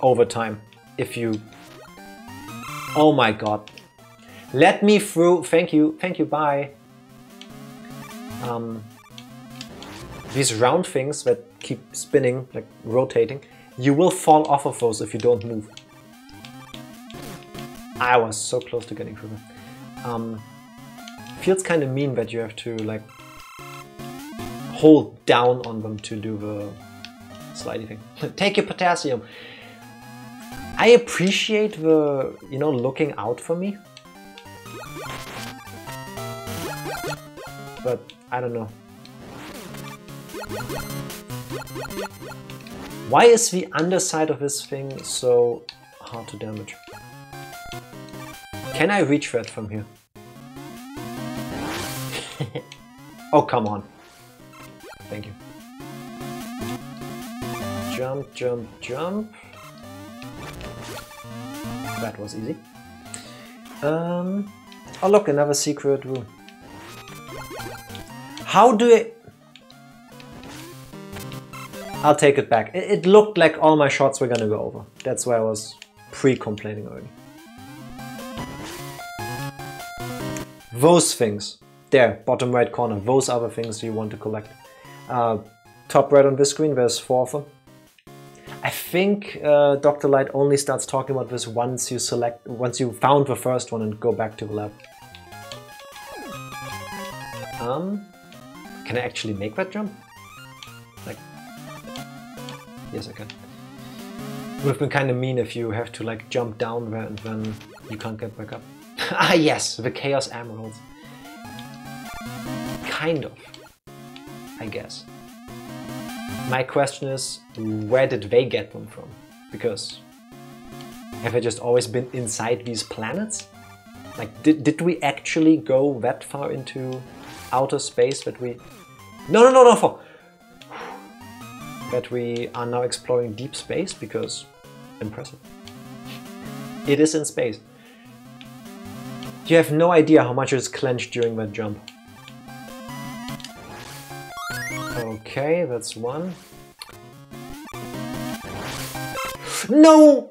over time if you... Oh my god. Let me through. Thank you, bye. These round things that keep spinning, like rotating, you will fall off of those if you don't move. I was so close to getting through them. Feels kind of mean that you have to like hold down on them to do the slidey thing. Take your potassium. I appreciate the, you know, looking out for me. But I don't know. Why is the underside of this thing so hard to damage? Can I reach that from here? Oh, come on. Thank you. Jump, jump, jump. That was easy. Oh look, another secret room. How do I... I'll take it back. It looked like all my shots were gonna go over. That's why I was pre-complaining already. Those things. There, bottom right corner. Those are the things you want to collect. Top right on this screen, there's 4 of them. I think Dr. Light only starts talking about this once you found the first one and go back to the lab. Can I actually make that jump? Like, yes I can. It would have been kind of mean if you have to like jump down there and then you can't get back up. Ah yes, the Chaos Emeralds. Kind of, I guess. My question is, where did they get them from? Because have they just always been inside these planets? Like, did we actually go that far into outer space that we... No! That we are now exploring deep space? Because... impressive. It is in space. You have no idea how much is clenched during that jump. Okay, that's one. No!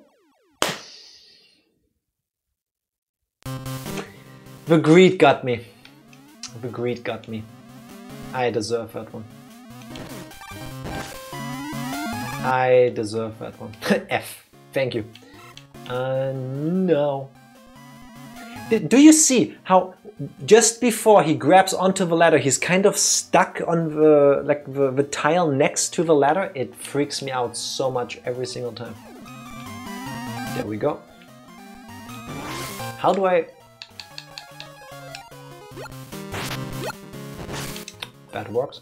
The greed got me. The greed got me. I deserve that one. I deserve that one. F. Thank you. No. Do you see how just before he grabs onto the ladder, he's kind of stuck on the tile next to the ladder? It freaks me out so much every single time. There we go. How do I... That works.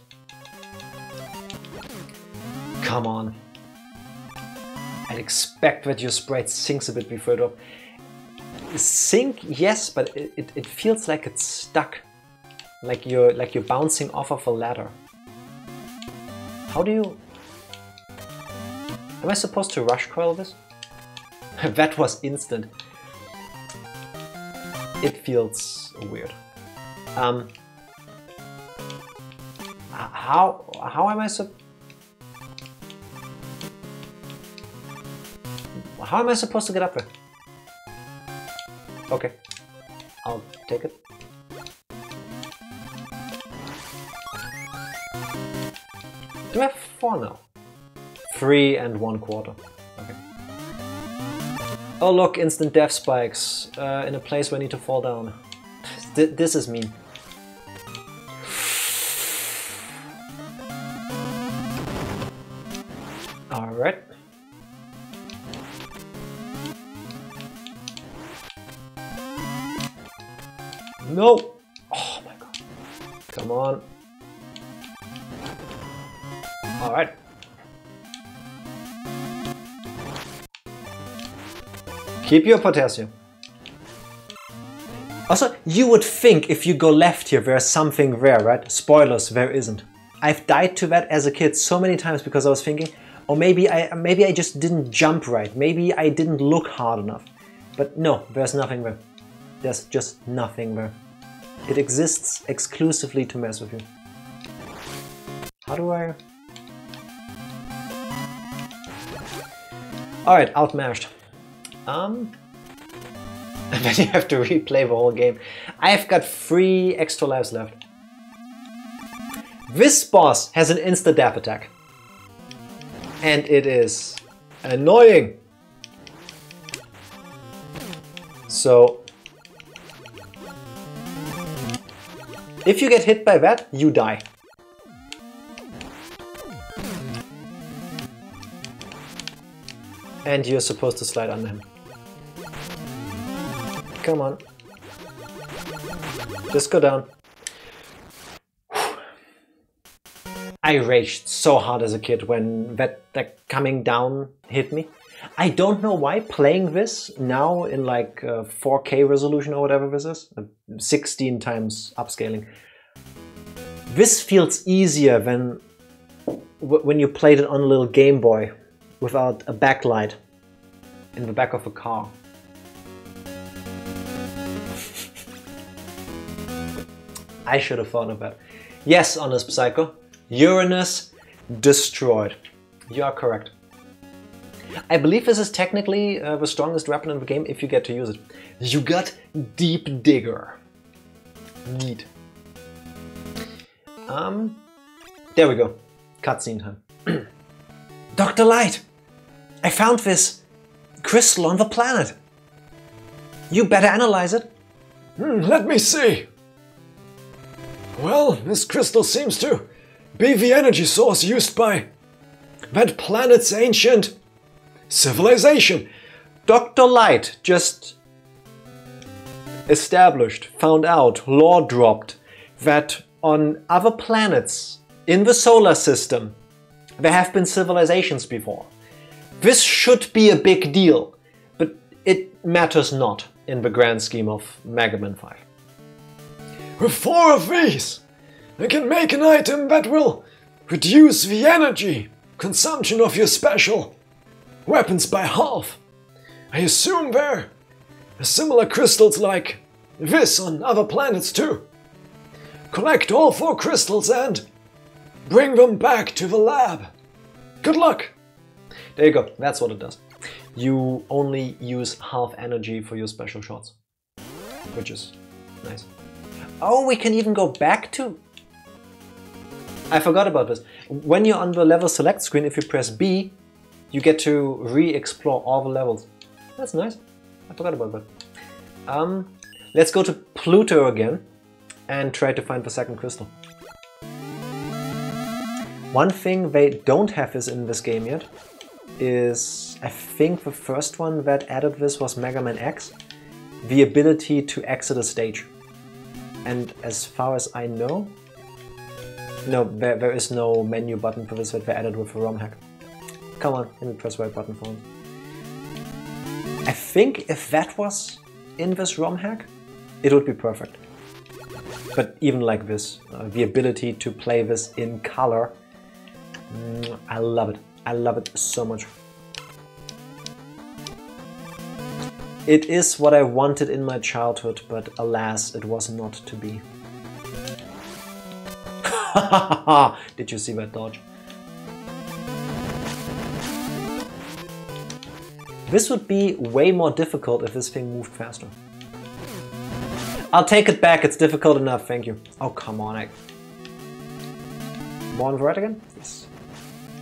Come on. I'd expect that your sprite sinks a bit before it up. Sink, yes, but it feels like it's stuck. Like you're bouncing off of a ladder. How do you... Am I supposed to rush coil this? That was instant. It feels weird. How am I How am I supposed to get up there? Okay, I'll take it. Do I have 4 now? 3 1/4. Okay. Oh look, instant death spikes in a place where I need to fall down. This is mean. Alright. No! Oh my god. Come on. Alright. Keep your potassium. Also, you would think if you go left here, there's something there, right? Spoilers, there isn't. I've died to that as a kid so many times because I was thinking, oh, maybe I just didn't jump right. Maybe I didn't look hard enough. But no, there's nothing there. There's just nothing there. It exists exclusively to mess with you. How do I... Alright, outmashed. And then you have to replay the whole game. I've got 3 extra lives left. This boss has an insta-dap attack. And it is annoying. So, if you get hit by that, you die. And you're supposed to slide under him. Come on. Just go down. I raged so hard as a kid when that coming down hit me. I don't know why playing this now in like 4K resolution or whatever this is, 16 times upscaling. This feels easier than when you played it on a little Game Boy without a backlight in the back of a car. I should have thought of that. Yes, Honest Psycho, Uranus destroyed. You are correct. I believe this is technically the strongest weapon in the game if you get to use it. You got Deep Digger. Neat. There we go. Cutscene time. Dr. Light! I found this crystal on the planet. You better analyze it. Let me see. Well, this crystal seems to be the energy source used by that planet's ancient civilization. Dr. Light just established, found out, lore dropped that on other planets in the solar system there have been civilizations before. This should be a big deal, but it matters not in the grand scheme of Mega Man 5. With 4 of these, I can make an item that will reduce the energy consumption of your special weapons by half. I assume there are similar crystals like this on other planets too. Collect all 4 crystals and bring them back to the lab. Good luck! There you go, that's what it does. You only use half energy for your special shots, which is nice. Oh, we can even go back to... I forgot about this. When you're on the level select screen, if you press B, you get to re-explore all the levels. That's nice. I forgot about that. Let's go to Pluto again and try to find the second crystal. One thing they don't have this in this game yet is, I think the first one that added this was Mega Man X, the ability to exit a stage. And as far as I know, no, there is no menu button for this that they added with the ROM hack. Come on, let me press the right button for it. I think if that was in this ROM hack, it would be perfect. But even like this, the ability to play this in color, I love it. I love it so much. It is what I wanted in my childhood, but alas, it was not to be. Did you see that dodge? This would be way more difficult if this thing moved faster. I'll take it back, it's difficult enough, thank you. Oh, come on, More on the right again? Yes.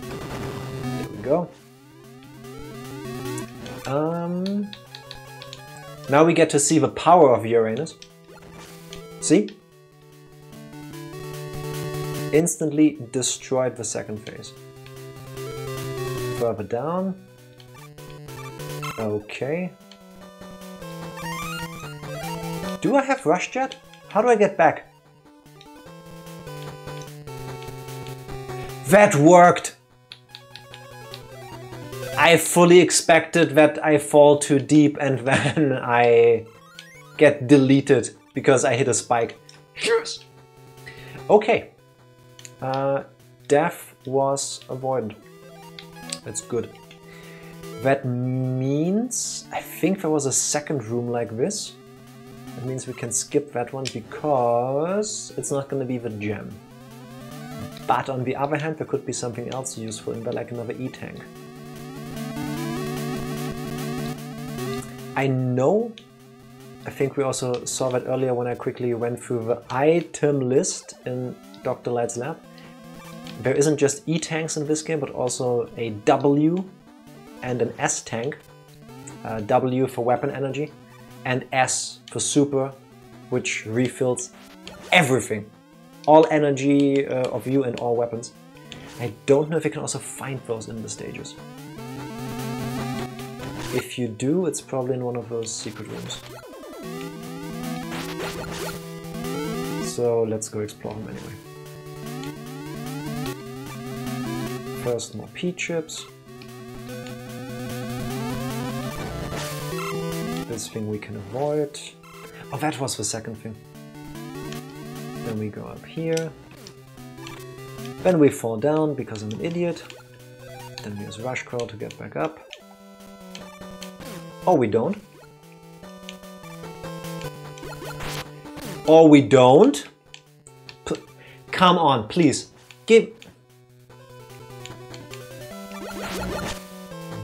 There we go. Now we get to see the power of Uranus. See? Instantly destroyed the second phase. Further down. Okay. Do I have Rush Jet? How do I get back? That worked! I fully expected that I fall too deep and then I get deleted because I hit a spike. Yes! Okay. Death was avoided. That's good. That means... I think there was a second room like this. That means we can skip that one because it's not going to be the gem. But on the other hand, there could be something else useful in there, like another E-tank. I know, I think we also saw that earlier when I quickly went through the item list in Dr. Light's lab. There isn't just E-tanks in this game, but also a W and an S tank. W for weapon energy and S for super, which refills everything. All energy of you and all weapons. I don't know if you can also find those in the stages. If you do, it's probably in one of those secret rooms. So let's go explore them anyway. First, more P-chips. This thing we can avoid. Oh, that was the second thing. Then we go up here. Then we fall down because I'm an idiot. Then we use Rush Crawl to get back up. Or we don't. Or we don't. Come on, please. Give...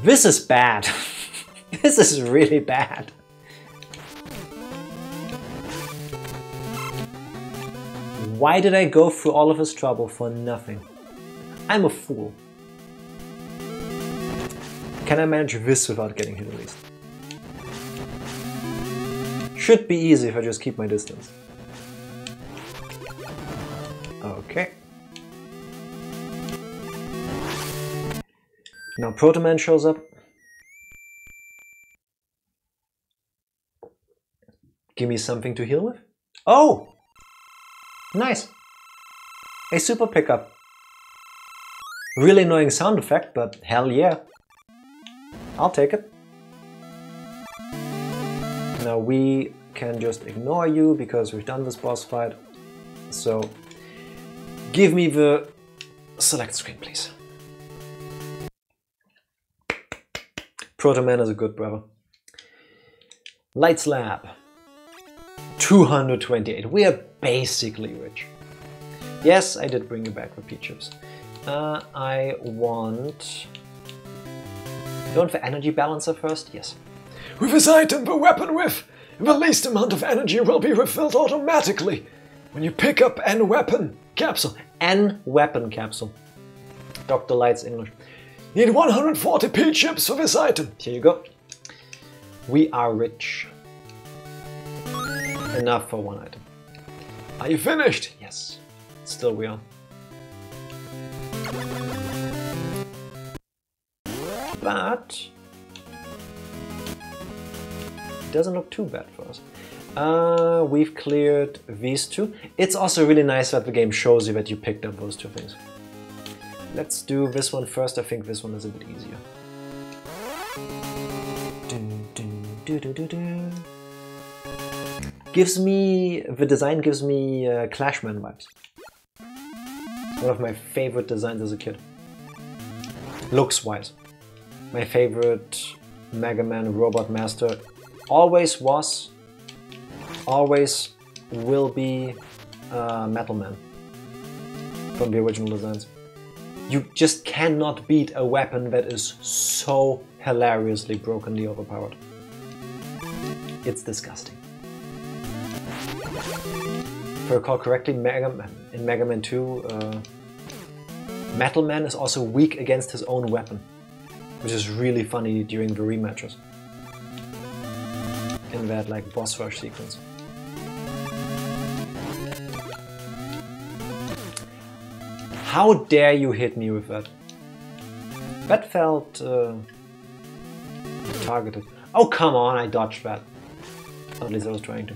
This is bad. This is really bad. Why did I go through all of this trouble for nothing? I'm a fool. Can I manage this without getting hit at least? Should be easy if I just keep my distance. Okay. Now Proto Man shows up. Give me something to heal with. Oh! Nice! A super pickup. Really annoying sound effect, but hell yeah. I'll take it. Now we can just ignore you because we've done this boss fight. So give me the select screen, please. Proto Man is a good brother. Light's Lab. 228. We are basically rich. Yes, I did bring you back the P-chips. I want... Do you want the energy balancer first? Yes. With this item, the weapon with the least amount of energy will be refilled automatically when you pick up an weapon capsule. An weapon capsule. Dr. Light's English. Need 140 P-chips for this item. Here you go. We are rich. Enough for one item. Are you finished? Yes. Still we are. But it doesn't look too bad for us. We've cleared these two. It's also really nice that the game shows you that you picked up those two things. Let's do this one first. I think this one is a bit easier. The design gives me Clashman vibes. One of my favorite designs as a kid. Looks wise. My favorite Mega Man Robot Master always was, always will be Metal Man from the original designs. You just cannot beat a weapon that is so hilariously brokenly overpowered. It's disgusting. If I recall correctly, in Mega Man 2, Metal Man is also weak against his own weapon, which is really funny during the rematches. In that like boss rush sequence. How dare you hit me with that? That felt targeted. Oh come on, I dodged that. Or at least I was trying to.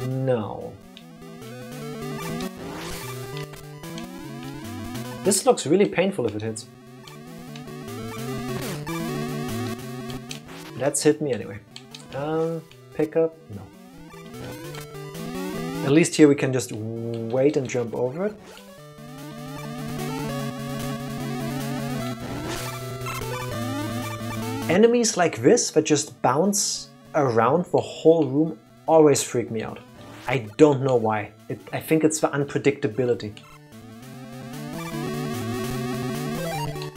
No. This looks really painful if it hits. Let's hit me anyway. pickup? No. At least here we can just wait and jump over it. Enemies like this that just bounce around the whole room always freak me out. I don't know why. I think it's the unpredictability.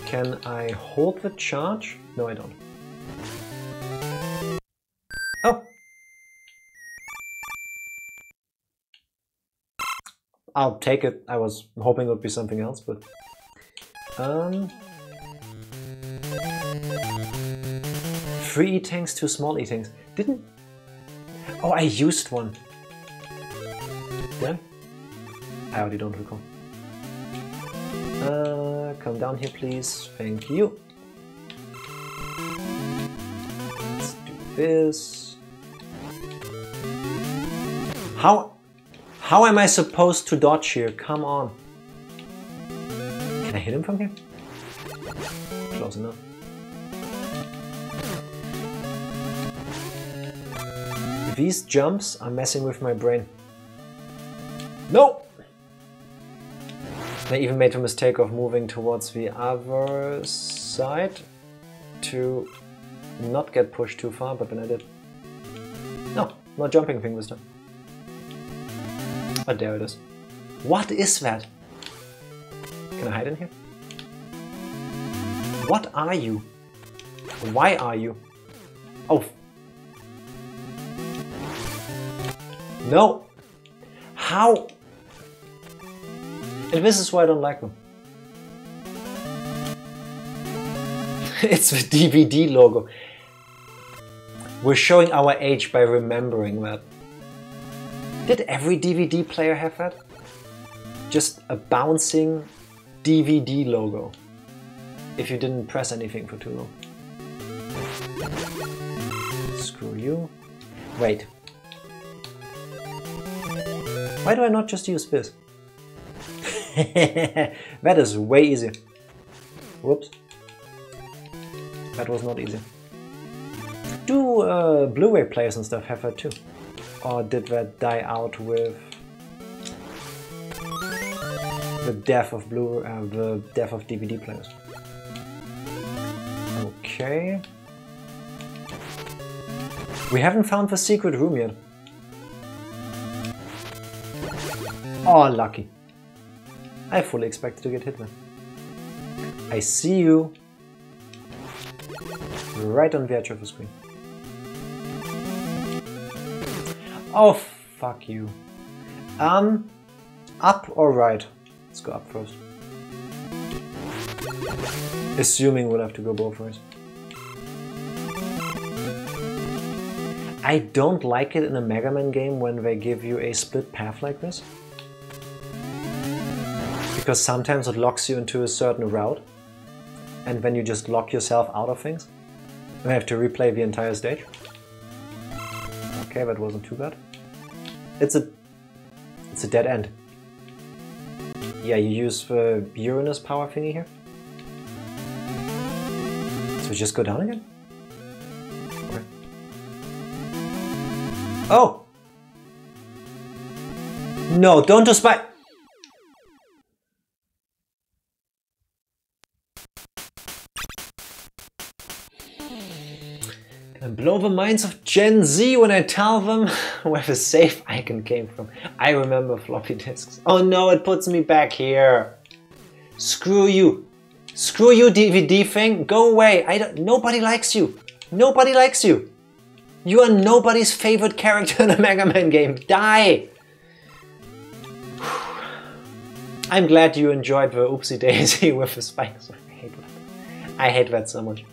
Can I hold the charge? No, I don't. Oh! I'll take it. I was hoping it would be something else, but... 3 E-tanks, 2 small E-tanks. Didn't... Oh, I used one. Did I? I already don't recall. Come down here, please. Thank you. Let's do this. How am I supposed to dodge here? Come on. Can I hit him from here? Close enough. These jumps are messing with my brain. No! I even made the mistake of moving towards the other side to not get pushed too far, but then I did. No, not jumping thing this time. But there it is. What is that? Can I hide in here? What are you? Why are you? Oh. No! How? And this is why I don't like them. It's the DVD logo. We're showing our age by remembering that. Did every DVD player have that? Just a bouncing DVD logo. If you didn't press anything for too long. Screw you. Wait. Why do I not just use this? That is way easier. Whoops. That was not easy. Do Blu-ray players and stuff have that too? Or did that die out with the death of the death of DVD players? Okay. We haven't found the secret room yet. Oh, lucky. I fully expected to get hit there. I see you. Right on the edge of the screen. Oh, fuck you. Up or right? Let's go up first. Assuming we'll have to go both ways. I don't like it in a Mega Man game when they give you a split path like this. Because sometimes it locks you into a certain route. And then you just lock yourself out of things. And I have to replay the entire stage. Okay, that wasn't too bad. It's a dead end. Yeah, you use the Uranus power thingy here. So we just go down again? Okay. Oh! No, don't do spy! And blow the minds of Gen Z when I tell them where the save icon came from. I remember floppy disks. Oh no, it puts me back here. Screw you. Screw you, DVD thing. Go away. Nobody likes you. Nobody likes you. You are nobody's favorite character in a Mega Man game. Die. I'm glad you enjoyed the oopsie daisy with the spikes. I hate that. I hate that so much.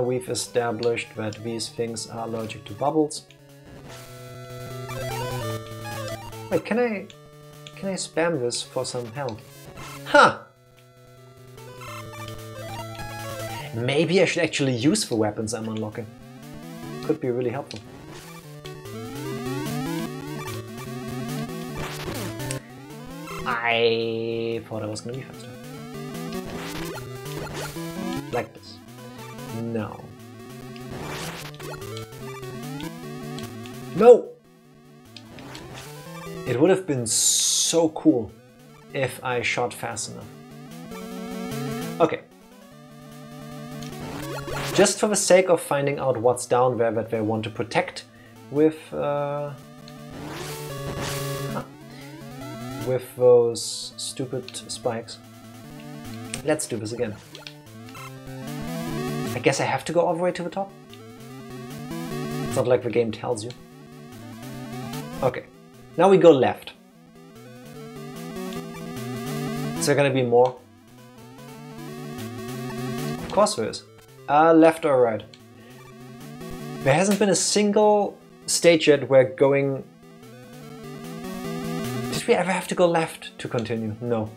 We've established that these things are allergic to bubbles. Wait, can I spam this for some help? Huh! Maybe I should actually use the weapons I'm unlocking. Could be really helpful. I thought I was gonna be faster. Like this. No. No! It would have been so cool if I shot fast enough. Okay. Just for the sake of finding out what's down there that they want to protect with those stupid spikes. Let's do this again. I guess I have to go all the way to the top. It's not like the game tells you. Okay, now we go left. Is there gonna be more? Of course there is. Left or right? There hasn't been a single stage yet where going... Did we ever have to go left to continue? No.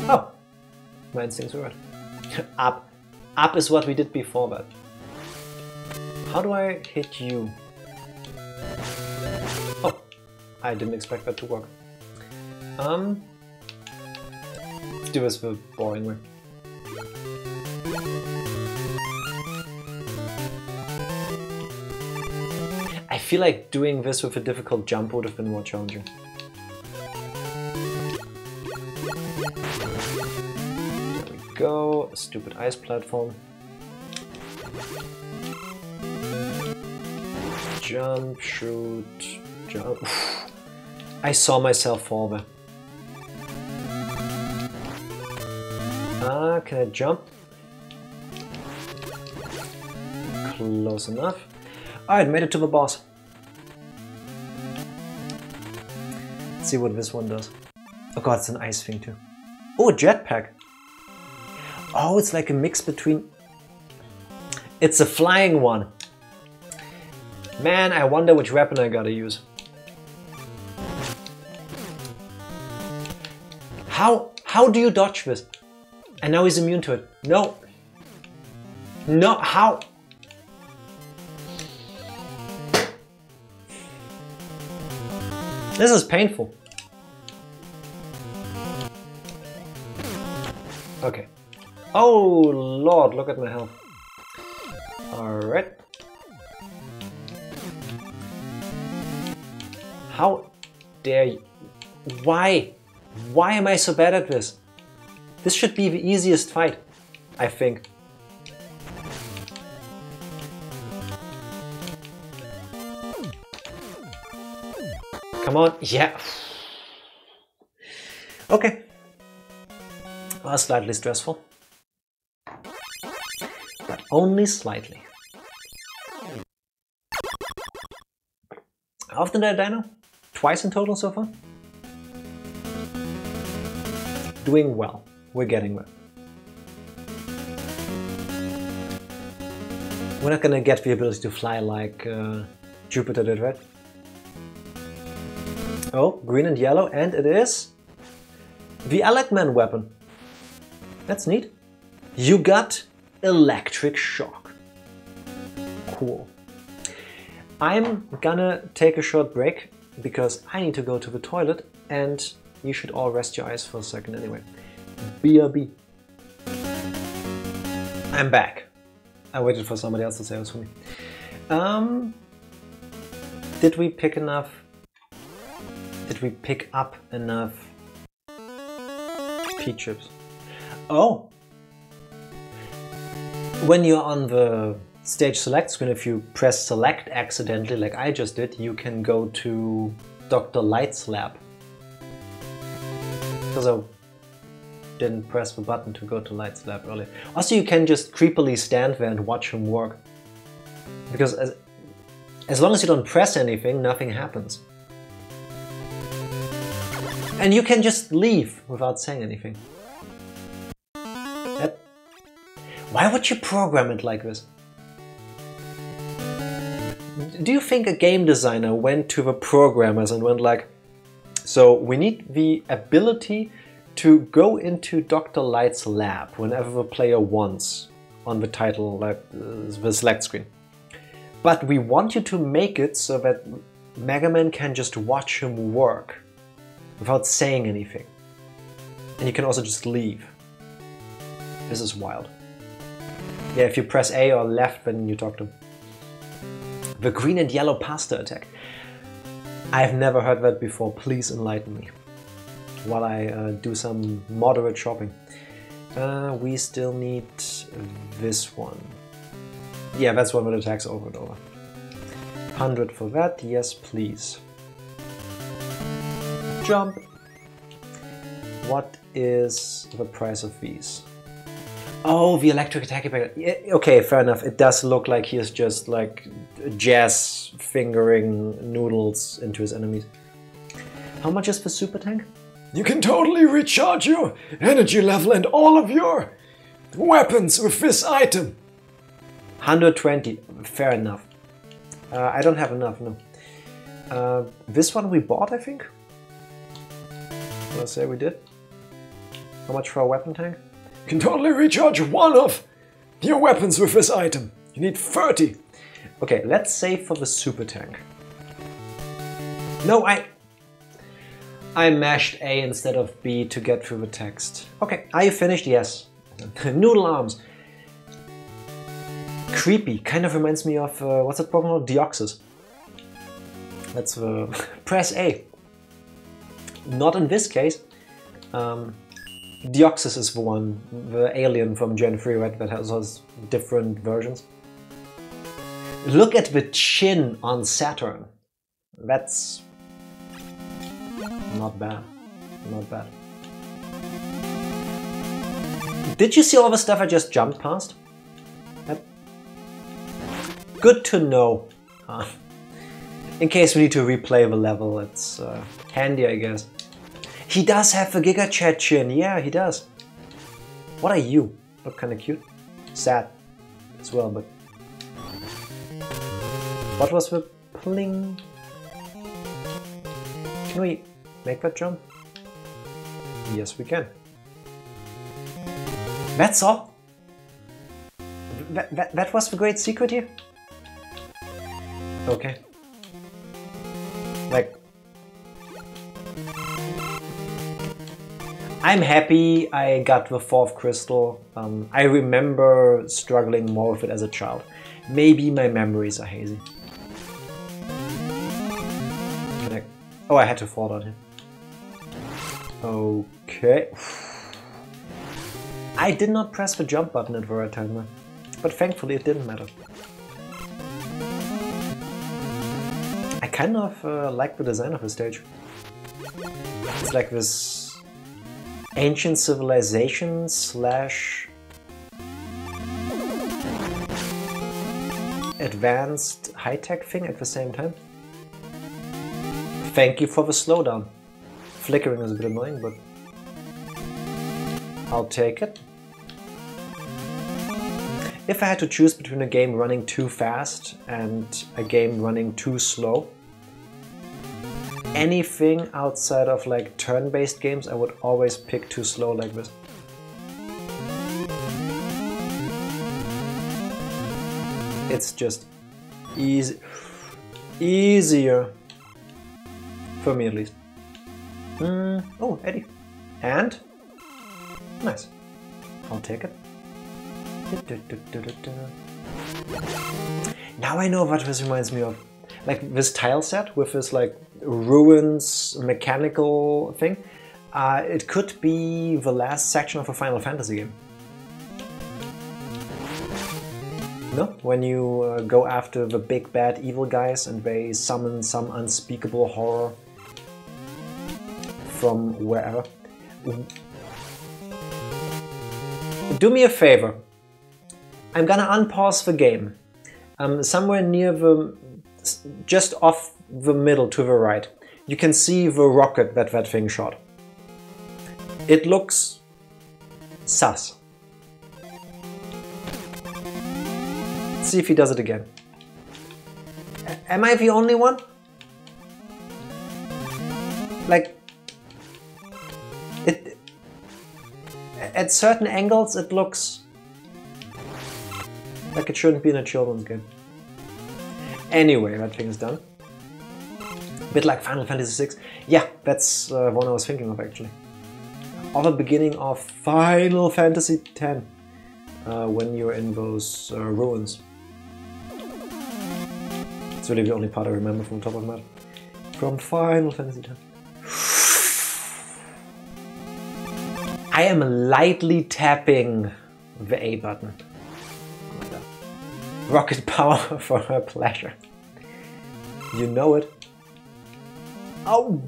Oh! My instincts were right. Up. Up is what we did before that. How do I hit you? Oh! I didn't expect that to work. Let's do this the boring way. I feel like doing this with a difficult jump would have been more challenging. There we go, a stupid ice platform. Jump, shoot, jump. I saw myself fall there. Can I jump? Close enough. Alright, made it to the boss. Let's see what this one does. Oh god, it's an ice thing too. Oh, a jetpack. Oh, it's like a mix between... It's a flying one. Man, I wonder which weapon I gotta use. How do you dodge this? And now he's immune to it. No. No, how? This is painful. Okay. Oh lord, look at my health. Alright. How dare you? Why? Why am I so bad at this? This should be the easiest fight, I think. Come on, yeah. Okay. Well, slightly stressful. But only slightly. How often did I die now? Twice in total so far? Doing well. We're getting there. We're not gonna get the ability to fly like Jupiter did, right? Oh, green and yellow, and it is the Elecman weapon. That's neat. You got electric shock. Cool. I'm gonna take a short break because I need to go to the toilet, and you should all rest your eyes for a second anyway. BRB. I'm back. I waited for somebody else to say it was for me. Did we pick enough? Did we pick up enough P chips? Oh! When you're on the stage select screen, if you press select accidentally, like I just did, you can go to Dr. Light's lab. Because I didn't press the button to go to Light's lab earlier. Also, you can just creepily stand there and watch him work. Because as long as you don't press anything, nothing happens. And you can just leave without saying anything. Why would you program it like this? Do you think a game designer went to the programmers and went like, so we need the ability to go into Dr. Light's lab whenever the player wants on the title, like the select screen. But we want you to make it so that Mega Man can just watch him work without saying anything. And you can also just leave. This is wild. Yeah, if you press A or left, then you talk to him. The green and yellow pasta attack. I've never heard that before. Please enlighten me while I do some moderate shopping. We still need this one. Yeah, that's one that attacks over and over. 100 for that. Yes, please. Jump. What is the price of these? Oh, the electric attack effect. Yeah, okay, fair enough. It does look like he is just like jazz fingering noodles into his enemies. How much is the super tank? You can totally recharge your energy level and all of your weapons with this item. 120. Fair enough. I don't have enough, no. This one we bought, I think. Let's say we did. How much for a weapon tank? You can totally recharge one of your weapons with this item. You need 30. Okay, let's save for the super tank. No, I mashed A instead of B to get through the text. Okay, are you finished? Yes. Noodle arms. Creepy. Kind of reminds me of, what's that Pokemon? Deoxys. Let's press A. Not in this case. Deoxys is the one, the alien from Gen 3, right, that has different versions. Look at the chin on Saturn. That's not bad. Not bad. Did you see all the stuff I just jumped past? Good to know. In case we need to replay the level, it's handy, I guess. He does have the Giga Chat chin. Yeah, he does. What are you? Look kind of cute. Sad as well, but... What was the pling? Can we make that jump? Yes, we can. That's all? That was the great secret here? Okay. Like... I'm happy I got the 4th crystal. I remember struggling more with it as a child. Maybe my memories are hazy. Oh, I had to fall on him. Okay. I did not press the jump button at the right time, but thankfully it didn't matter. I kind of like the design of the stage. It's like this ancient civilization slash advanced high-tech thing at the same time. Thank you for the slowdown. Flickering is a bit annoying, but I'll take it. If I had to choose between a game running too fast and a game running too slow, anything outside of like turn-based games, I would always pick too slow like this. It's just easier. For me at least. Oh, Eddie. And? Nice. I'll take it. Now I know what this reminds me of. Like this tile set with this like ruins mechanical thing. It could be the last section of a Final Fantasy game. No? When you go after the big bad evil guys and they summon some unspeakable horror from wherever. Do me a favor. I'm gonna unpause the game. Somewhere near the... just off the middle to the right. You can see the rocket that thing shot. It looks sus. Let's see if he does it again. Am I the only one? Like... at certain angles it looks like it shouldn't be in a children's game. Anyway, that thing is done. Bit like Final Fantasy VI. Yeah, that's one I was thinking of actually. Or the beginning of Final Fantasy X, when you're in those ruins. It's really the only part I remember from the top of my head. From Final Fantasy X. I am lightly tapping the A button. Oh my god. Rocket power for her pleasure. You know it. Oh!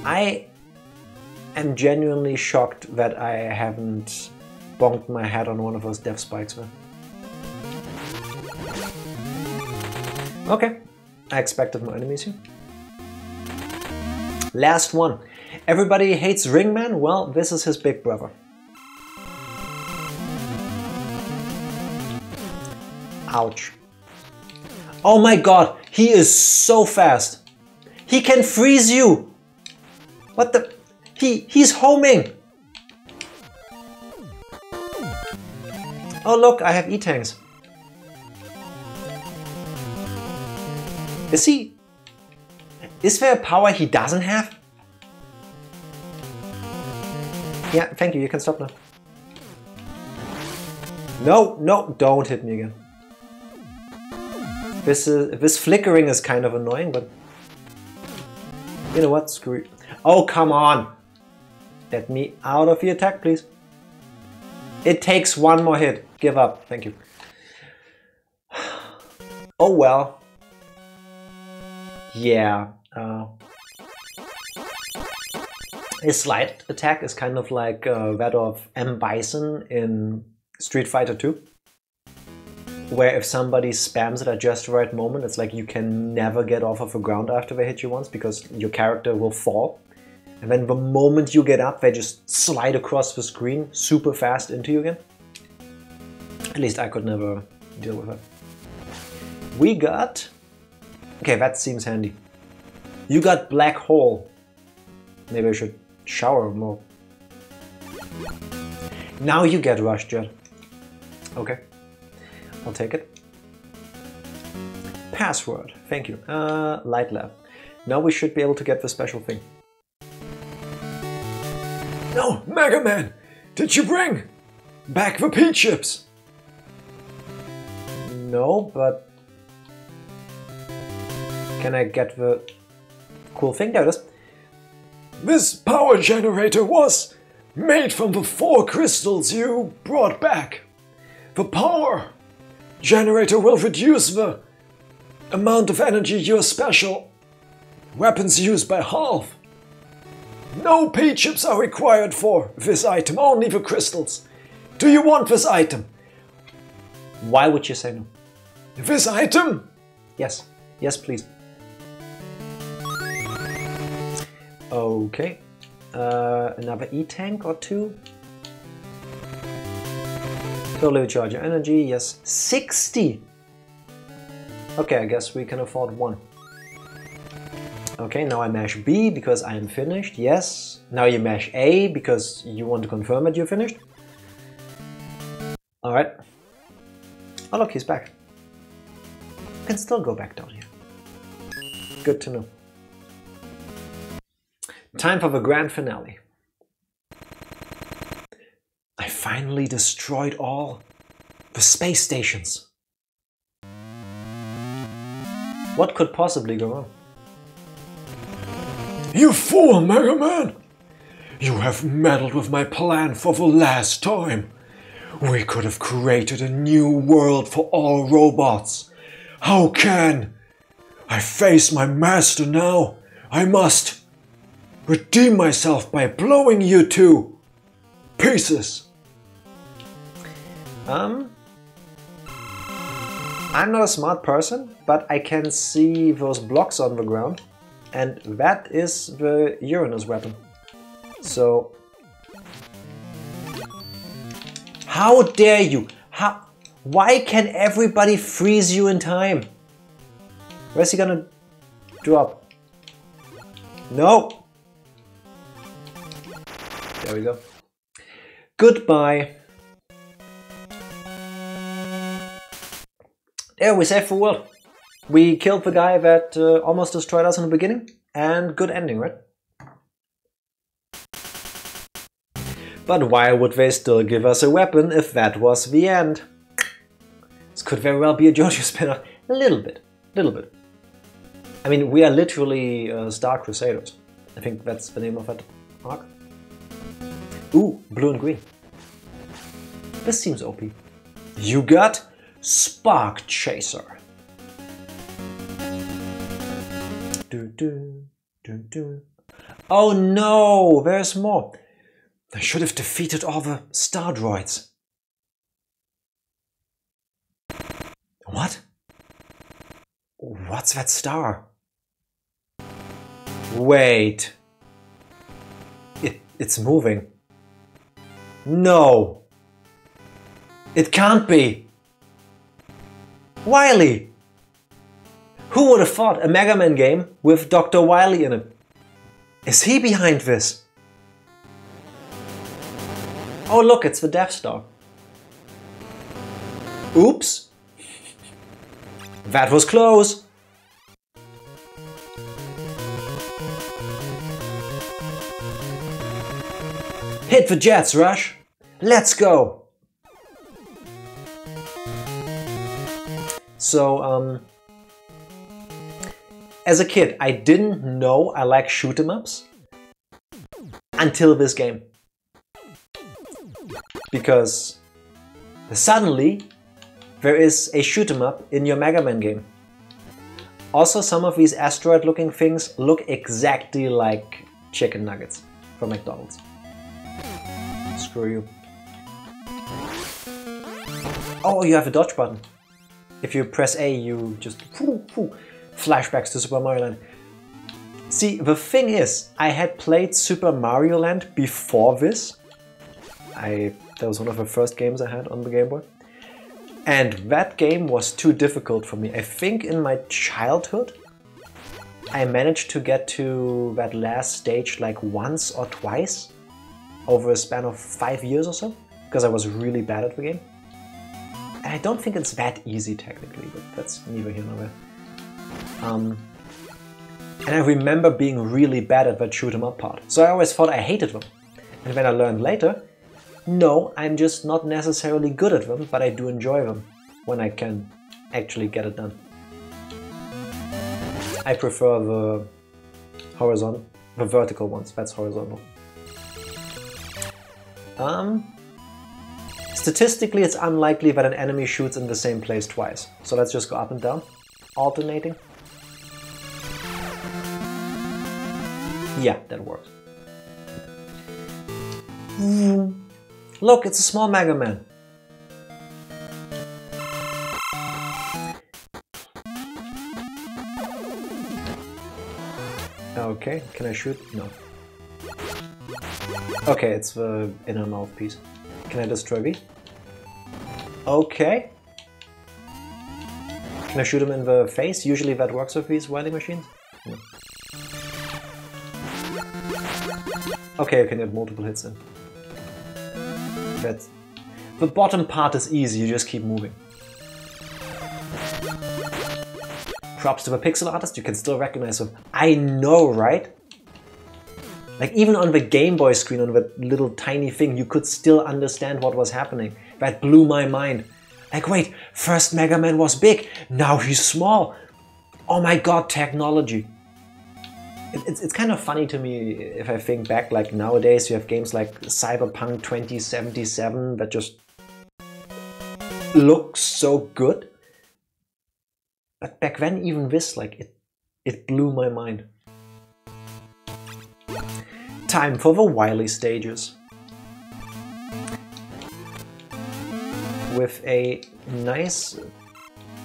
I am genuinely shocked that I haven't bonked my head on one of those death spikes, man. Okay, I expected more enemies here. Last one. Everybody hates Ringman? Well, this is his big brother. Ouch. Oh my god, he is so fast. He can freeze you. What the? He's homing. Oh look, I have E-tanks. Is there a power he doesn't have? Yeah, thank you, you can stop now. No, no, don't hit me again. This flickering is kind of annoying, but you know what, screw it. Oh, come on! Let me out of the attack, please. It takes one more hit. Give up, thank you. Oh well. Yeah. His slide attack is kind of like that of M. Bison in Street Fighter 2. Where if somebody spams it at just the right moment, it's like you can never get off of the ground after they hit you once because your character will fall. And then the moment you get up, they just slide across the screen super fast into you again. At least I could never deal with that. We got... Okay, that seems handy. You got Black Hole. Maybe I should shower more. Now you get Rush Jet. Okay. I'll take it. Password. Thank you. Light Lab. Now we should be able to get the special thing. No, Mega Man! Did you bring back the P chips? No, but... Can I get the cool thing? There it is. This power generator was made from the 4 crystals you brought back. The power generator will reduce the amount of energy your special weapons use by half. No P chips are required for this item, only the crystals. Do you want this item? Why would you say no? This item? Yes. Yes, please. Okay. Another E-tank or 2. Totally recharge your energy. Yes. 60! Okay, I guess we can afford 1. Okay, now I mash B because I am finished. Yes. Now you mash A because you want to confirm that you're finished. Alright. Oh look, he's back. You can still go back down here. Good to know. Time for the grand finale. I finally destroyed all the space stations. What could possibly go wrong? You fool, Mega Man! You have meddled with my plan for the last time. We could have created a new world for all robots. How can I face my master now? I must redeem myself by blowing you to pieces. I'm not a smart person, but I can see those blocks on the ground, and that is the Uranus weapon. So, how dare you? Why can everybody freeze you in time? Where's he gonna drop? No! There we go. Goodbye. There, we saved the world. We killed the guy that almost destroyed us in the beginning, and good ending, right? But why would they still give us a weapon if that was the end? It's could very well be a JoJo spin-off. A little bit. I mean, we are literally Star Crusaders. I think that's the name of that arc. Ooh, blue and green. This seems OP. You got Spark Chaser. Oh no, there's more. I should have defeated all the Stardroids. What? What's that star? Wait. It's moving. No. It can't be. Wily. Who would have thought a Mega Man game with Dr. Wily in it? Is he behind this? Oh look, it's the Death Star. Oops. That was close. Hit the jets, Rush. Let's go. So, as a kid, I didn't know I like shoot 'em ups until this game. Because suddenly there is a shoot 'em up in your Mega Man game. Also, some of these asteroid looking things look exactly like chicken nuggets from McDonald's. Screw you. Oh, you have a dodge button. If you press A, you just flashbacks to Super Mario Land. See, the thing is, I had played Super Mario Land before this. That was one of the first games I had on the Game Boy. And that game was too difficult for me. I think in my childhood, I managed to get to that last stage like once or twice over a span of 5 years or so, because I was really bad at the game. And I don't think it's that easy technically, but that's neither here nor there. And I remember being really bad at that shoot 'em up part, so I always thought I hated them. And then I learned later, no, I'm just not necessarily good at them, but I do enjoy them when I can actually get it done. I prefer the vertical ones, that's horizontal. Statistically, it's unlikely that an enemy shoots in the same place twice. So let's just go up and down, alternating. Yeah, that works. Look, it's a small Mega Man. Okay, can I shoot? No. Okay, it's the inner mouthpiece. Can I destroy B? Okay. Can I shoot him in the face? Usually that works with these Wily machines. No. Okay, you can get multiple hits in. That's... The bottom part is easy, you just keep moving. Props to the pixel artist, you can still recognize them. I know, right? Like even on the Game Boy screen, on the little tiny thing, you could still understand what was happening. That blew my mind. Like wait, first Mega Man was big, now he's small. Oh my god, technology. It's kind of funny to me if I think back, like nowadays you have games like Cyberpunk 2077 that just look so good. But back then even this, like it blew my mind. Time for the Wily stages. With a nice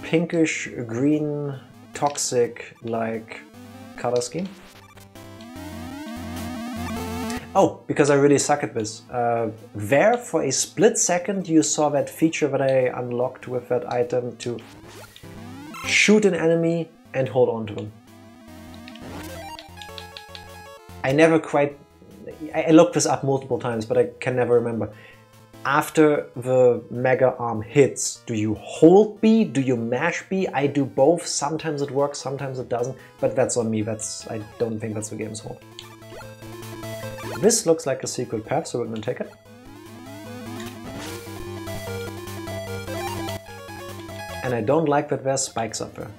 pinkish green toxic like color scheme. Oh, because I really suck at this. There, for a split second, you saw that feature that I unlocked with that item to shoot an enemy and hold on to them. I never quite... I looked this up multiple times, but I can never remember. After the Mega Arm hits, do you hold B? Do you mash B? I do both. Sometimes it works, sometimes it doesn't, but that's on me. I don't think that's the game's fault. This looks like a secret path, so we're gonna take it. And I don't like that there's spikes up there.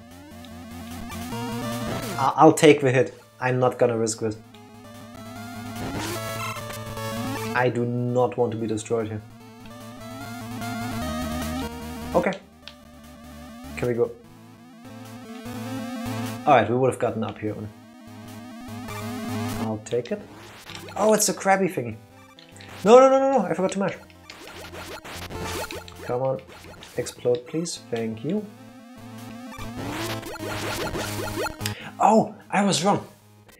I'll take the hit. I'm not gonna risk this. I do not want to be destroyed here. Okay. Can we go? Alright, we would have gotten up here. I'll take it. Oh, it's a crabby thingy. No, no, no, no, no, I forgot to mash. Come on. Explode, please. Thank you. Oh, I was wrong.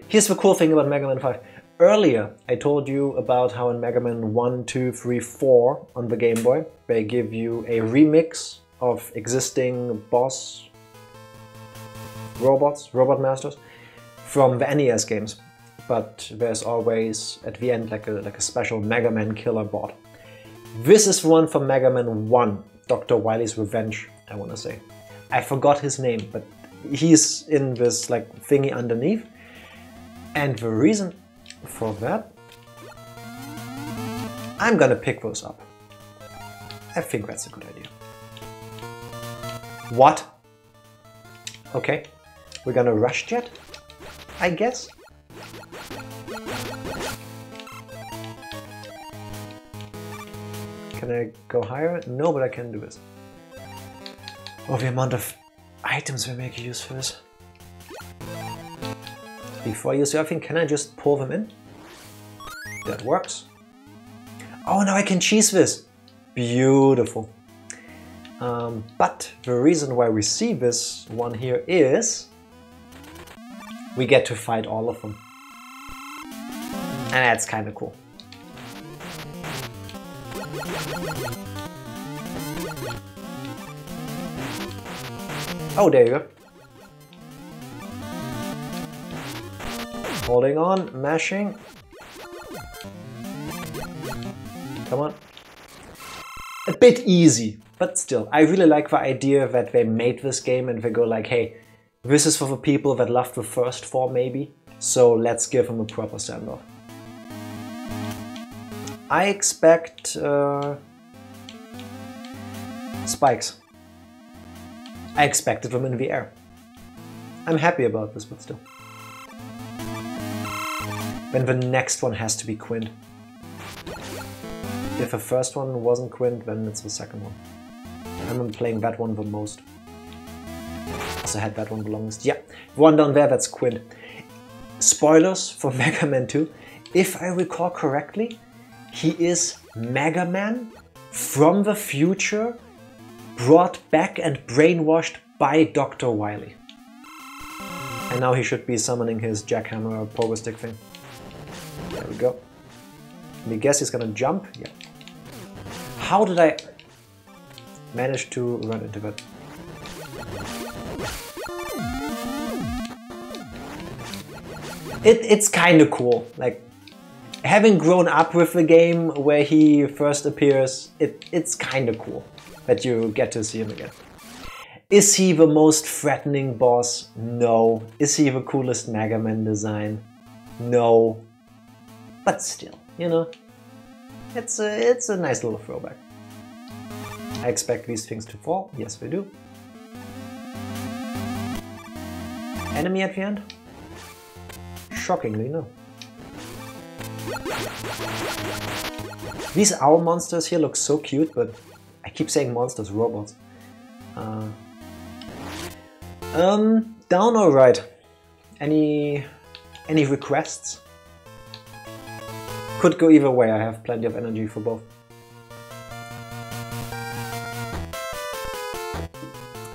Here's the cool thing about Mega Man 5. Earlier, I told you about how in Mega Man 1, 2, 3, 4 on the Game Boy, they give you a remix of existing boss robot masters from the NES games. But there's always, at the end, like a special Mega Man killer bot. This is one from Mega Man 1, Dr. Wily's Revenge, I want to say. I forgot his name, but he's in this like thingy underneath. And the reason for that, I'm gonna pick those up. I think that's a good idea. What? Okay, we're gonna rush jet, I guess. Can I go higher? No, but I can do this. Oh, the amount of items we make use for this. Before I use everything, can I just pour them in? That works. Oh, now I can cheese this. Beautiful. But the reason why we see this one here is we get to fight all of them. And that's kind of cool. Oh, there you go. Holding on, mashing. Come on. A bit easy, but still. I really like the idea that they made this game and they go like, hey, this is for the people that loved the first four maybe, so let's give them a proper send-off. I expect spikes. I expected them in the air. I'm happy about this, but still. Then the next one has to be Quint. If the first one wasn't Quint, then it's the second one. I'm playing that one the most. Also had that one the longest. Yeah, the one down there, that's Quint. Spoilers for Mega Man 2. If I recall correctly, he is Mega Man from the future, brought back and brainwashed by Dr. Wily. And now he should be summoning his jackhammer or pogo stick thing. There we go. And I guess he's gonna jump? Yeah. How did I manage to run into that? It's kinda cool. Like, having grown up with the game where he first appears, it's kinda cool that you get to see him again. Is he the most threatening boss? No. Is he the coolest Mega Man design? No. But still, you know, it's a nice little throwback. I expect these things to fall. Yes, they do. Enemy at the end? Shockingly, no. These owl monsters here look so cute, but I keep saying monsters, robots. Down or right? Any requests? Could go either way, I have plenty of energy for both.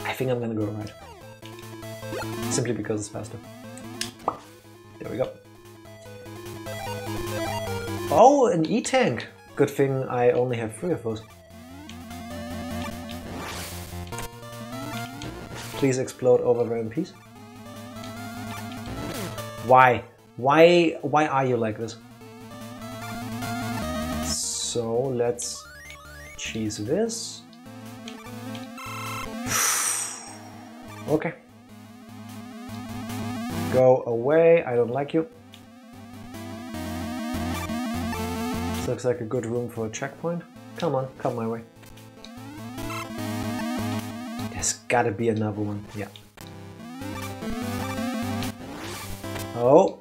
I think I'm gonna go right. Simply because it's faster. There we go. Oh, an E-tank! Good thing I only have 3 of those. Please explode over there in peace. Why? Why are you like this? So let's cheese this. Okay. Go away, I don't like you. This looks like a good room for a checkpoint. Come on, come my way. There's gotta be another one. Yeah. Oh.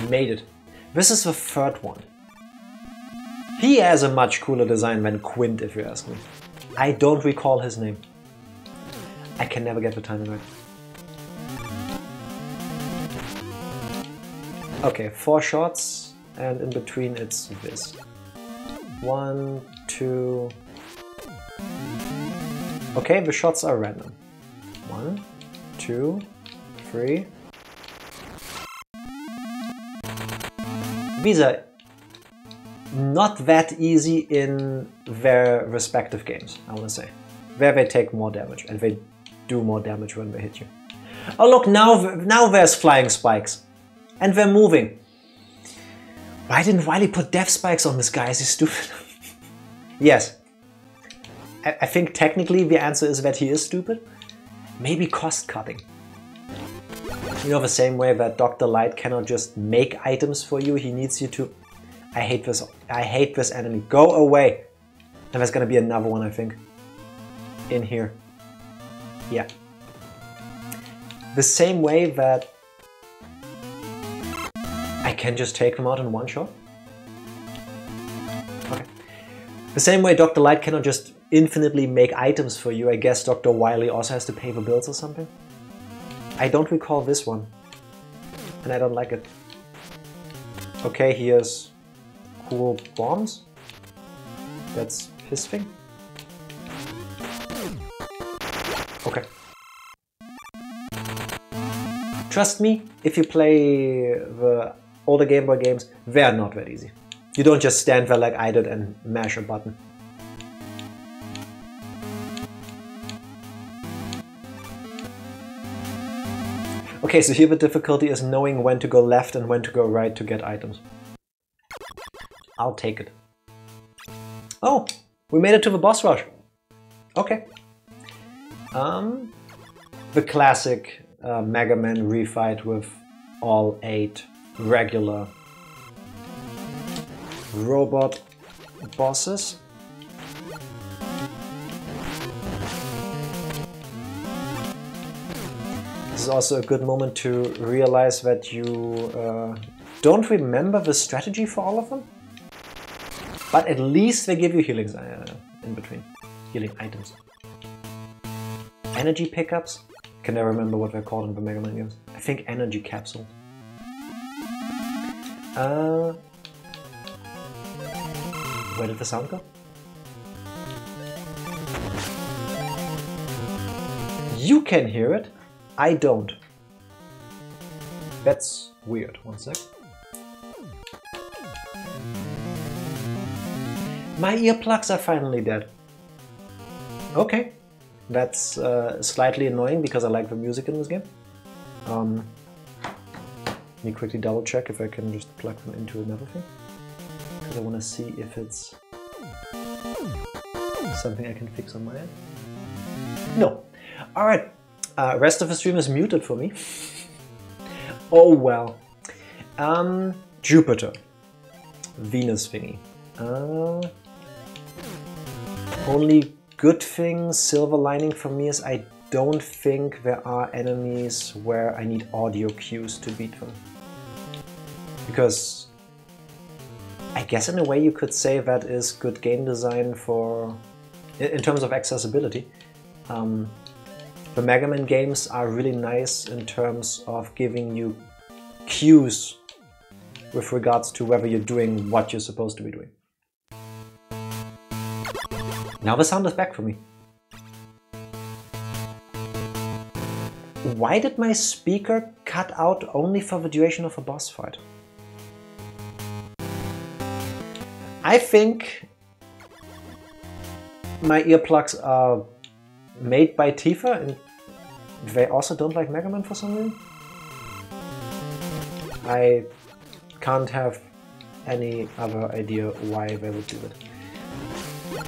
Made it. This is the third one. He has a much cooler design than Quint, if you ask me. I don't recall his name. I can never get the timing right. Okay, 4 shots, and in between it's this. 1, 2... Okay, the shots are random. 1, 2, 3... These are not that easy in their respective games, I want to say. Where they take more damage, and they do more damage when they hit you. Oh look, now there's flying spikes. And they're moving. Why didn't Wily put death spikes on this guy? Is he stupid? Yes. I think technically the answer is that he is stupid. Maybe cost cutting. You know, the same way that Dr. Light cannot just make items for you, he needs you to... I hate this enemy. Go away! And there's gonna be another one, I think. In here. Yeah. The same way that I can just take them out in one shot. Okay. The same way Dr. Light cannot just infinitely make items for you, I guess Dr. Wily also has to pay the bills or something. I don't recall this one. And I don't like it. Okay, here's cool bombs. That's his thing. Okay. Trust me, if you play the older Game Boy games, they're not that easy. You don't just stand there like I did and mash a button. Okay, so here the difficulty is knowing when to go left and when to go right to get items. I'll take it. Oh, we made it to the boss rush. Okay. The classic Mega Man refight with all 8 regular robot bosses. This is also a good moment to realize that you don't remember the strategy for all of them. But at least they give you healings in between. Healing items. Energy pickups? Can never remember what they're called in the Mega Man games. I think energy capsule. Where did the sound go? You can hear it. I don't. That's weird. One sec. My earplugs are finally dead. Okay. That's slightly annoying because I like the music in this game. Let me quickly double check if I can just plug them into another thing. Because I want to see if it's something I can fix on my end. No. Alright. Rest of the stream is muted for me. Oh well. Jupiter. Venus thingy. Only good thing, silver lining for me is I don't think there are enemies where I need audio cues to beat them. Because I guess in a way you could say that is good game design for... in terms of accessibility. The Mega Man games are really nice in terms of giving you cues with regards to whether you're doing what you're supposed to be doing. Now the sound is back for me. Why did my speaker cut out only for the duration of a boss fight? I think my earplugs are made by Tifa and they also don't like Mega Man for some reason. I can't have any other idea why they would do it.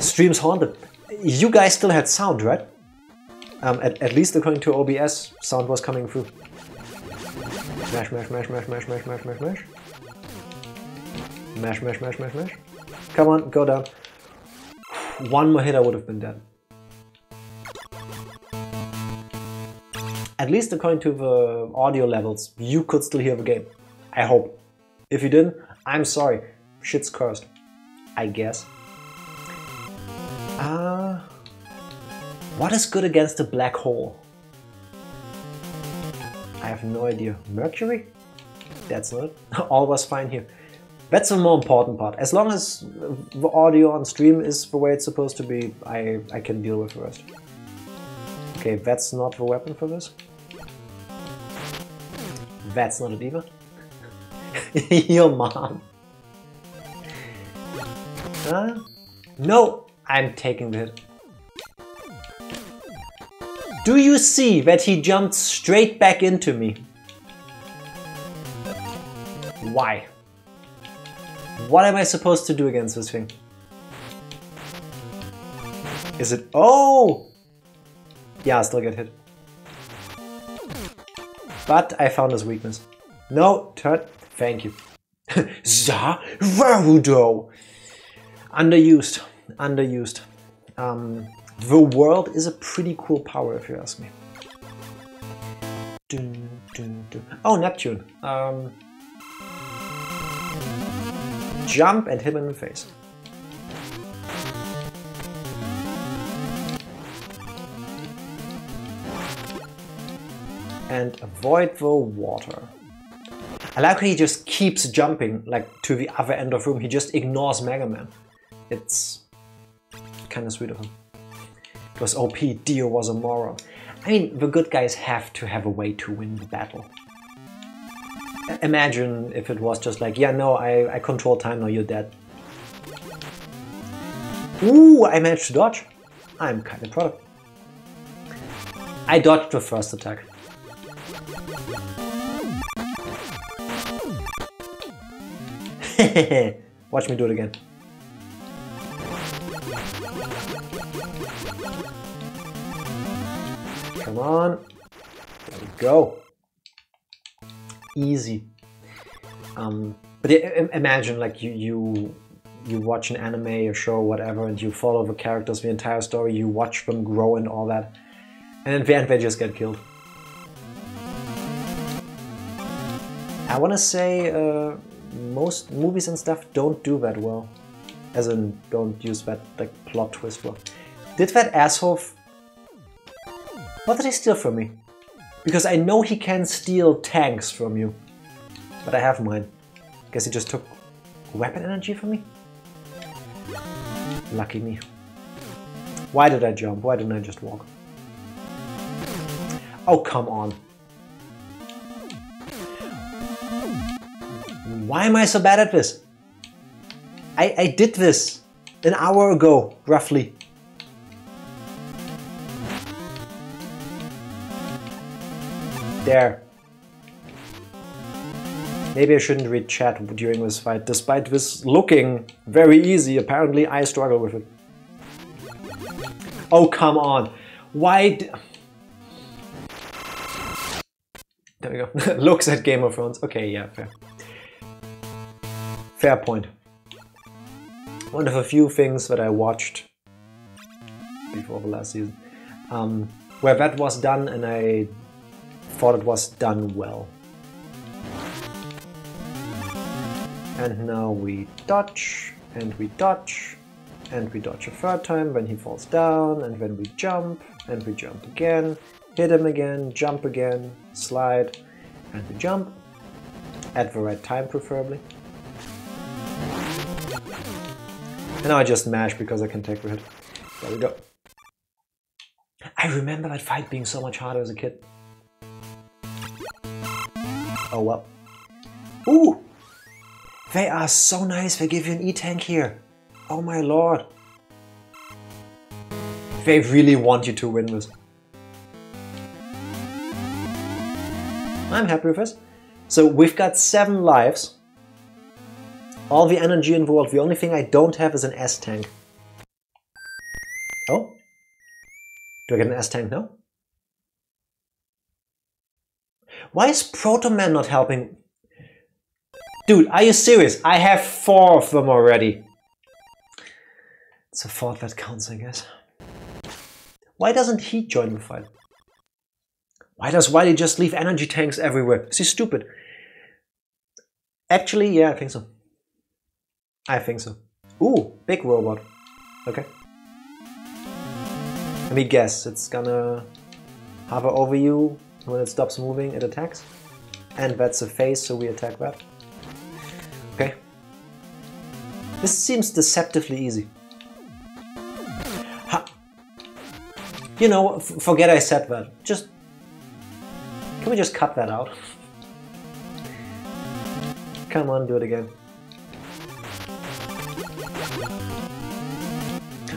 Stream's haunted. You guys still had sound, right? At least according to OBS, sound was coming through. Mash, mash, mash, mash, mash, mash, mash, mash, mash. Mash, mash, mash, mash, mash. Come on, go down. One more hit I would have been dead. At least according to the audio levels, you could still hear the game. I hope. If you didn't, I'm sorry. Shit's cursed. I guess. What is good against a black hole? I have no idea. Mercury? That's not it. All was fine here. That's the more important part. As long as the audio on stream is the way it's supposed to be, I can deal with the rest. Okay, that's not the weapon for this. That's not it either. Your mom. No, I'm taking the hit. Do you see that he jumped straight back into me? Why? What am I supposed to do against this thing? Is it... Oh! Yeah, I still get hit. But I found his weakness. No, turn. Thank you. Zarudo! Underused. Underused. The world is a pretty cool power, if you ask me. Dun, dun, dun. Oh, Neptune. Jump and hit him in the face. And avoid the water. I like how he just keeps jumping, like, to the other end of the room. He just ignores Mega Man. It's kind of sweet of him. It was OP, Dio was a moron. I mean, the good guys have to have a way to win the battle. Imagine if it was just like, yeah, no, I control time, now you're dead. Ooh, I managed to dodge. I'm kind of proud of it. I dodged the first attack. Watch me do it again. Come on. There we go. Easy. But imagine like you watch an anime, a show, whatever, and you follow the characters, the entire story, you watch them grow and all that, and in the end they just get killed. I want to say most movies and stuff don't do that well. As in, don't use that like plot twist well. Did that asshole... What did he steal from me? Because I know he can steal tanks from you. But I have mine. Guess he just took weapon energy from me? Lucky me. Why did I jump? Why didn't I just walk? Oh, come on. Why am I so bad at this? I did this an hour ago, roughly. There. Maybe I shouldn't read chat during this fight. Despite this looking very easy, apparently I struggle with it. Oh, come on. Why... There we go. Looks at Game of Thrones. Okay, yeah, fair. Fair point. One of a few things that I watched before the last season, where that was done and I thought it was done well. And now we dodge, and we dodge, and we dodge a third time when he falls down, and then we jump again, hit him again, jump again, slide, and we jump. At the right time, preferably. And now I just mash because I can take the hit. There we go. I remember that fight being so much harder as a kid. Oh well. Ooh! They are so nice, they give you an E-tank here. Oh my lord. They really want you to win this. I'm happy with this. So we've got 7 lives. All the energy in the world. The only thing I don't have is an S-tank. Oh? Do I get an S-tank now? Why is Proto Man not helping? Dude, are you serious? I have 4 of them already. It's a thought that counts, I guess. Why doesn't he join the fight? Why does Wily just leave energy tanks everywhere? Is he stupid? Actually, yeah, I think so. I think so. Ooh, big robot. Okay. Let me guess, it's gonna hover over you. When it stops moving, it attacks. And that's a face, so we attack that. Okay. This seems deceptively easy. Ha! You know, forget I said that. Just... Can we just cut that out? Come on, do it again.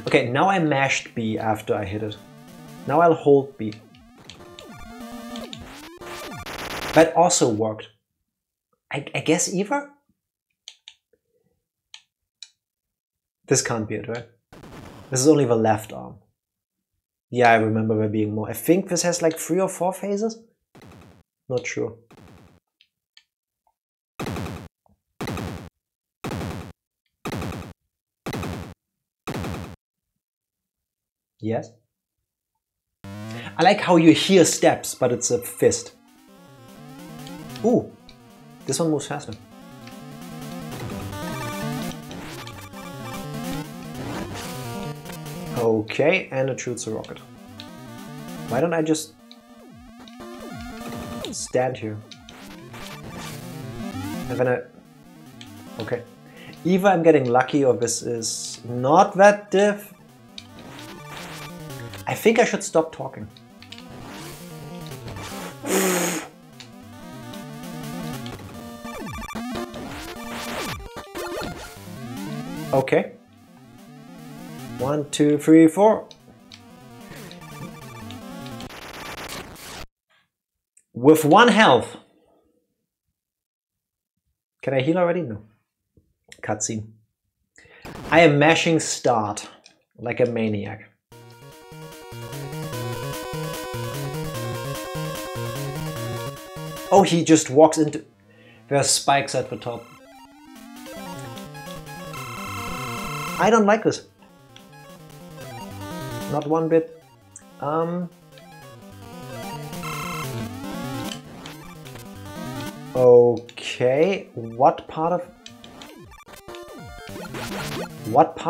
Okay, now I mashed B after I hit it. Now I'll hold B. That also worked. I guess either? This can't be it, right? This is only the left arm. Yeah, I remember there being more. I think this has like 3 or 4 phases? Not sure. Yes? I like how you hear steps, but it's a fist. Ooh, this one moves faster. Okay, and it shoots a rocket. Why don't I just stand here? And then okay. Either I'm getting lucky or this is not that diff. I think I should stop talking. Okay. 1, 2, 3, 4. With 1 health. Can I heal already? No. Cutscene. I am mashing start like a maniac. Oh, he just walks into... There's spikes at the top. I don't like this. Not one bit. Okay, what part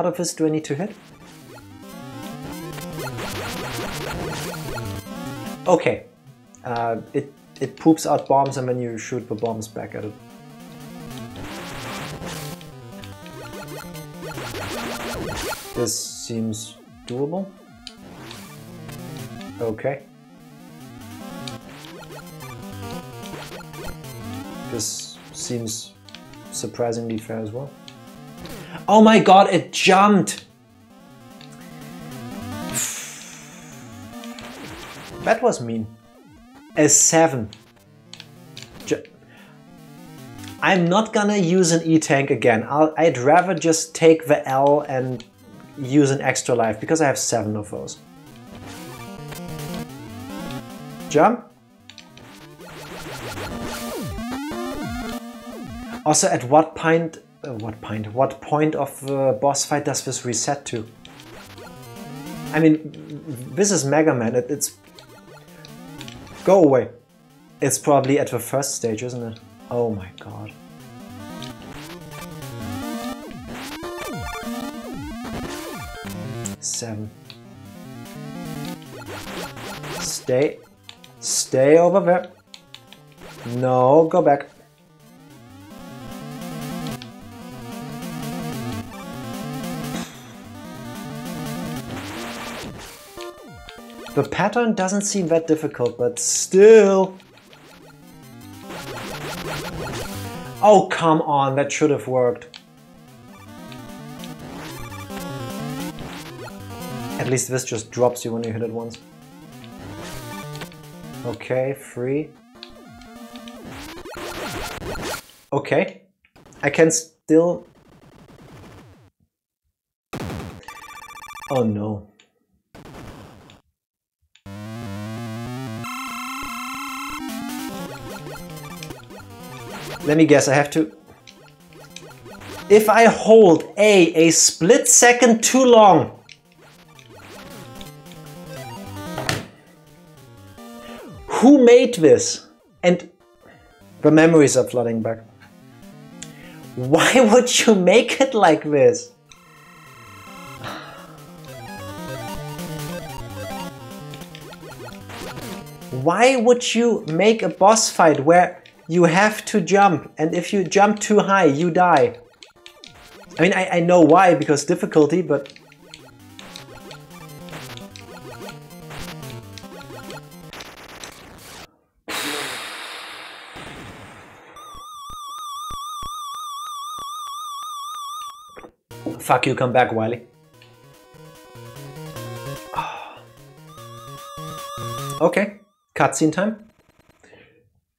of this do I need to hit? Okay, it poops out bombs and then you shoot the bombs back at it. This seems doable. Okay. This seems surprisingly fair as well. Oh my god, it jumped! That was mean. A 7. I'm not gonna use an E-tank again. I'd rather just take the L and use an extra life because I have 7 of those. Jump. Also, at what point of the boss fight does this reset to? I mean, this is Mega Man. It's go away. It's probably at the first stage, isn't it? Oh my god. Seven. Stay over there. No, go back. The pattern doesn't seem that difficult, but still. Oh, come on, that should have worked. At least this just drops you when you hit it once. Okay, 3. Okay, I can still... Oh no. Let me guess, I have to... If I hold A split second too long... Who made this? And the memories are flooding back. Why would you make it like this? Why would you make a boss fight where you have to jump, and if you jump too high, you die? I mean, I know why, because difficulty, but... Fuck you, come back, Wily. Okay, cutscene time.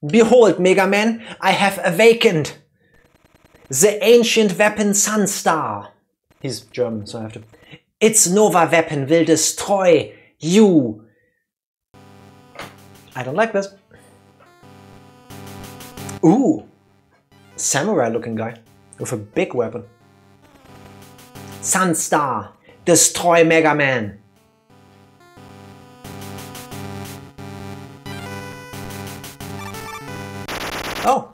Behold, Mega Man, I have awakened the ancient weapon Sunstar. He's German, so I have to... Its Nova weapon will destroy you. I don't like this. Ooh, samurai looking guy with a big weapon. Sunstar, destroy Mega Man. Oh,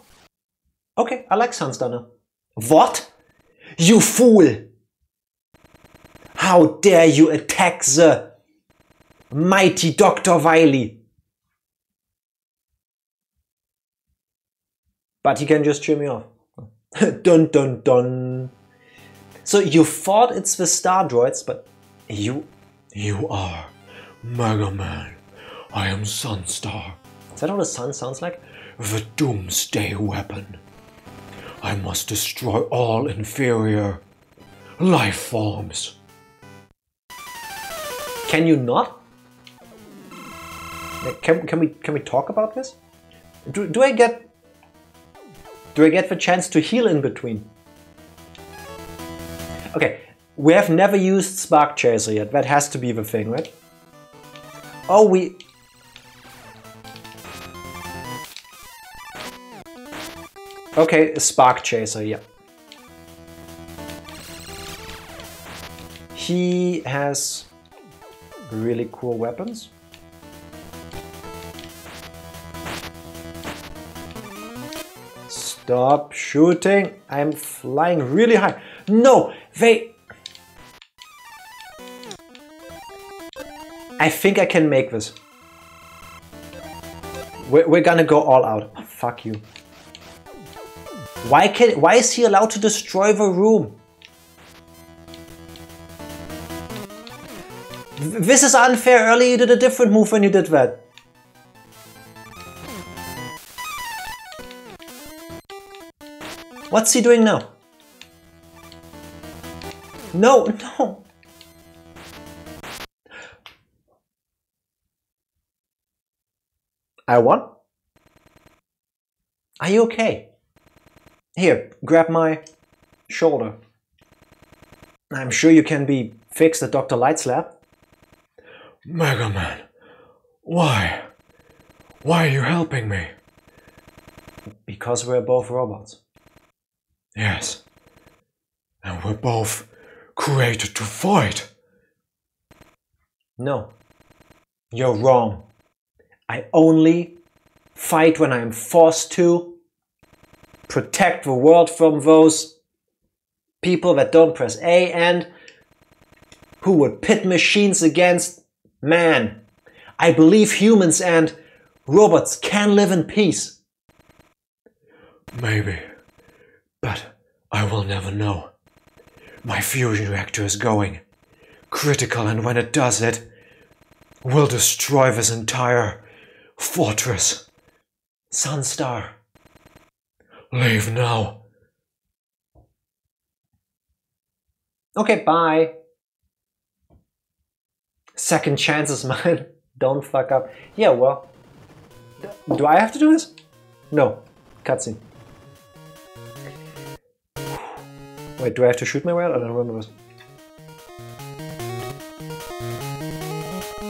okay, I like Sunstar now. What? You fool! How dare you attack the mighty Dr. Wily? But he can just cheer me off. Dun dun dun. So you thought it's the Stardroids, but you... You are Mega Man. I am Sunstar. Is that how the sun sounds like? The Doomsday Weapon. I must destroy all inferior life forms. Can you not? Can we talk about this? Do I get the chance to heal in between? Okay, we have never used Spark Chaser yet. That has to be the thing, right? Oh, we... Okay, Spark Chaser, yeah. He has really cool weapons. Stop shooting! I'm flying really high. No, they... I think I can make this. We're gonna go all out. Oh, fuck you. Why is he allowed to destroy the room? This is unfair. Earlier you did a different move when you did that. What's he doing now? No, no. I won? Are you okay? Here, grab my shoulder. I'm sure you can be fixed at Dr. Light's lab. Mega Man, why? Why are you helping me? Because we're both robots. Yes. And we're both created to fight. No. You're wrong. I only fight when I am forced to. Protect the world from those people that don't press A and who would pit machines against man. I believe humans and robots can live in peace. Maybe, but I will never know. My fusion reactor is going critical, and when it does it, will destroy this entire fortress. Sunstar. Leave now. Okay, bye. Second chances, man. Don't fuck up. Yeah, well. Do I have to do this? No. Cutscene. Wait, do I have to shoot my way out? I don't remember this.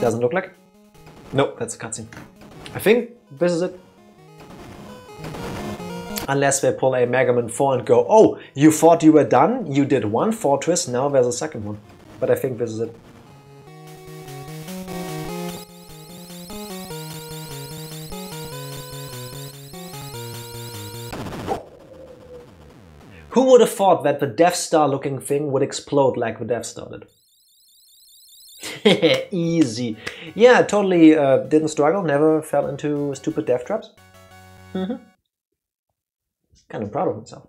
Doesn't look like it. Nope, that's a cutscene. I think this is it. Unless they pull a Mega Man 4 and go, oh, you thought you were done? You did one fortress, now there's a second one. But I think this is it. Who would have thought that the Death Star looking thing would explode like the Death Star did? Easy. Yeah, totally didn't struggle, never fell into stupid death traps. Kind of proud of himself.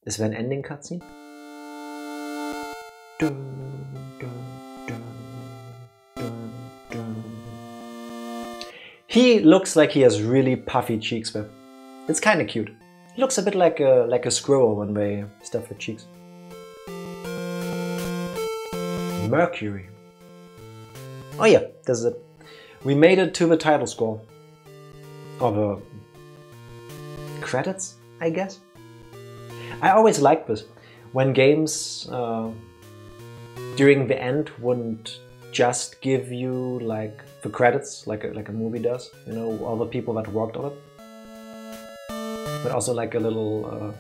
Is there an ending cutscene? He looks like he has really puffy cheeks, but it's kind of cute. He looks a bit like a squirrel when they stuff their cheeks. Mercury. Oh yeah, this is it. We made it to the title score. Or the credits, I guess. I always liked this. When games during the end wouldn't just give you like the credits like a movie does, you know, all the people that worked on it. But also like a little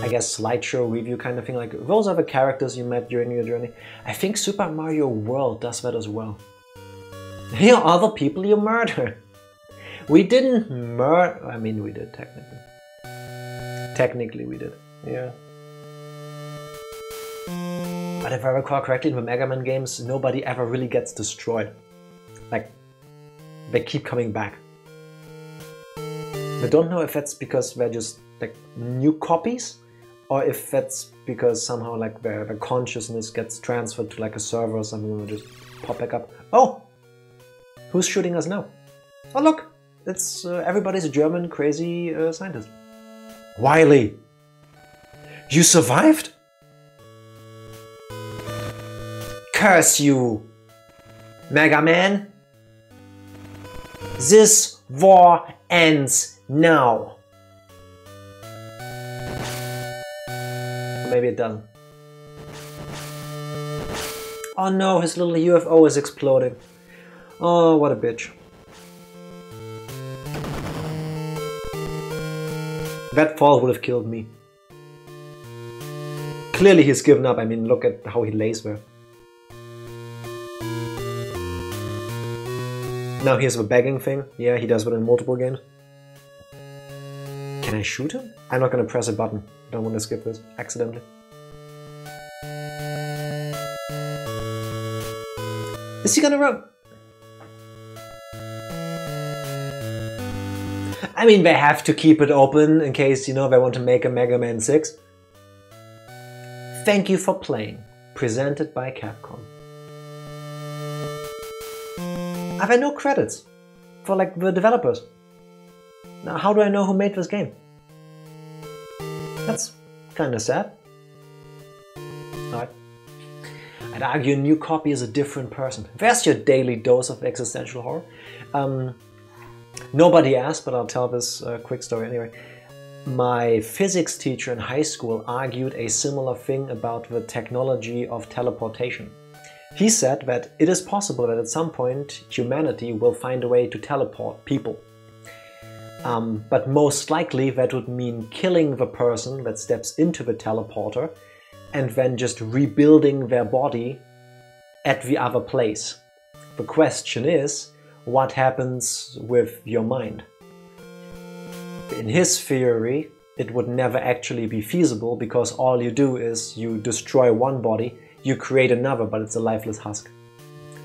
I guess slideshow review kind of thing, like those are the characters you met during your journey. I think Super Mario World does that as well. Here are the people you murder. We didn't murder, I mean we did technically. Technically we did, yeah. But if I recall correctly, in the Mega Man games, nobody ever really gets destroyed. Like, they keep coming back. I don't know if that's because they're just like new copies, or if that's because somehow like their consciousness gets transferred to like a server or something and just pop back up. Oh! Who's shooting us now? Oh look! It's everybody's German crazy scientist. Wily! You survived? Curse you! Mega Man! This war ends now! Or maybe it doesn't. Oh no, his little UFO is exploding. Oh, what a bitch. That fall would have killed me. Clearly he's given up. I mean, look at how he lays there. Now here's the begging thing. Yeah, he does it in multiple games. Can I shoot him? I'm not gonna press a button. I don't want to skip this accidentally. Is he gonna run? I mean, they have to keep it open in case, you know, they want to make a Mega Man 6. Thank you for playing. Presented by Capcom. Are there no credits for like the developers? Now, how do I know who made this game? That's kind of sad. Alright. I'd argue a new copy is a different person. There's your daily dose of existential horror. Nobody asked, but I'll tell this quick story anyway. My physics teacher in high school argued a similar thing about the technology of teleportation. He said that it is possible that at some point humanity will find a way to teleport people. But most likely that would mean killing the person that steps into the teleporter and then just rebuilding their body at the other place. The question is, what happens with your mind? In his theory, it would never actually be feasible because all you do is you destroy one body, you create another, but it's a lifeless husk.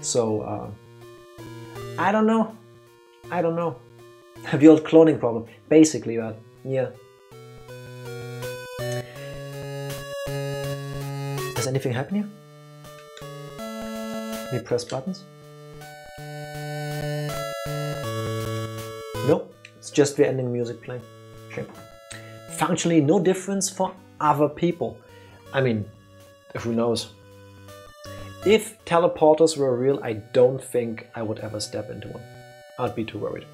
So, I don't know. I don't know. The old cloning problem. Basically that, yeah. Does anything happen here? We press buttons? Nope, it's just the ending music playing. Shame. Functionally no difference for other people. I mean, who knows? If teleporters were real, I don't think I would ever step into one. I'd be too worried.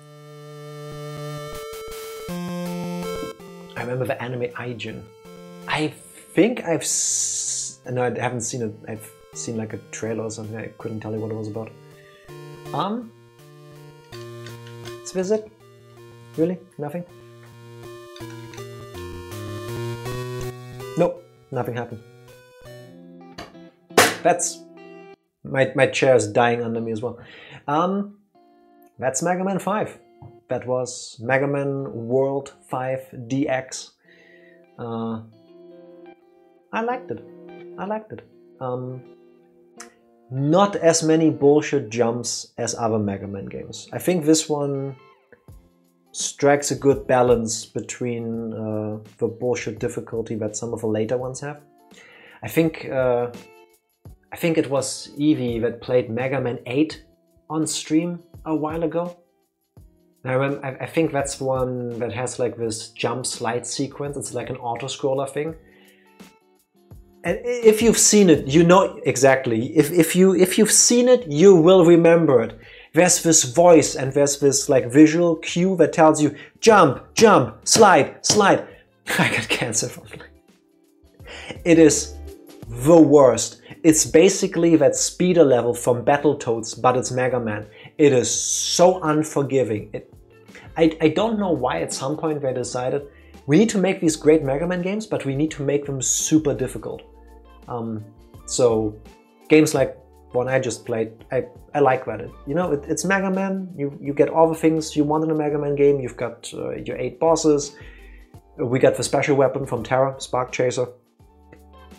I remember the anime Aijin. I think I've no, I haven't seen it. I've seen like a trailer or something. I couldn't tell you what it was about. Is this it? Really? Nothing? Nope, nothing happened. That's... My chair is dying under me as well. That's Mega Man 5. that was Mega Man World 5 DX. I liked it. I liked it. Not as many bullshit jumps as other Mega Man games. I think this one strikes a good balance between the bullshit difficulty that some of the later ones have. I think it was Evie that played Mega Man 8 on stream a while ago. I think that's the one that has like this jump slide sequence. It's like an auto-scroller thing. And if you've seen it, you know exactly. If you've seen it, you will remember it. There's this voice and there's this like visual cue that tells you jump, jump, slide, slide. I got cancer from it. It is the worst. It's basically that speeder level from Battletoads, but it's Mega Man. It is so unforgiving. I don't know why at some point they decided we need to make these great Mega Man games, but we need to make them super difficult. So games like one I just played, I like that. It's Mega Man. You get all the things you want in a Mega Man game. You've got your 8 bosses. We got the special weapon from Terra, Spark Chaser.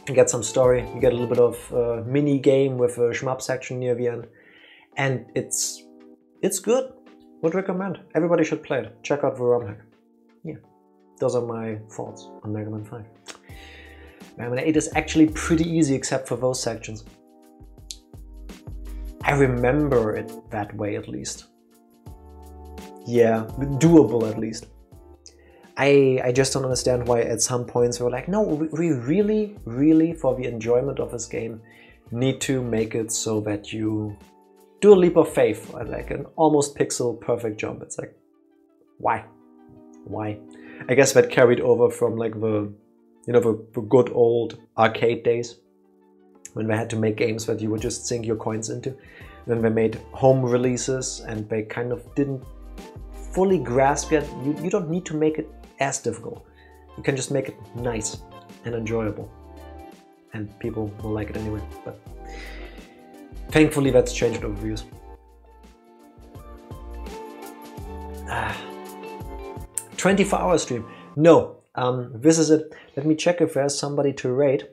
You get some story. You get a little bit of mini game with a shmup section near the end, and it's good. Would recommend. Everybody should play it. Check out the ROM hack. Yeah, those are my thoughts on Mega Man 5. Mega Man 8 is actually pretty easy except for those sections. I remember it that way at least. Yeah, doable at least. I just don't understand why at some points we're like, no, we really, really, for the enjoyment of this game, need to make it so that you do a leap of faith, like an almost pixel perfect jump. It's like, why? Why? I guess that carried over from like the good old arcade days when they had to make games that you would just sink your coins into. Then they made home releases and they kind of didn't fully grasp yet. You don't need to make it as difficult. You can just make it nice and enjoyable. And people will like it anyway. But thankfully that's changed over the years. 24-hour stream. No, this is it. Let me check if there's somebody to raid,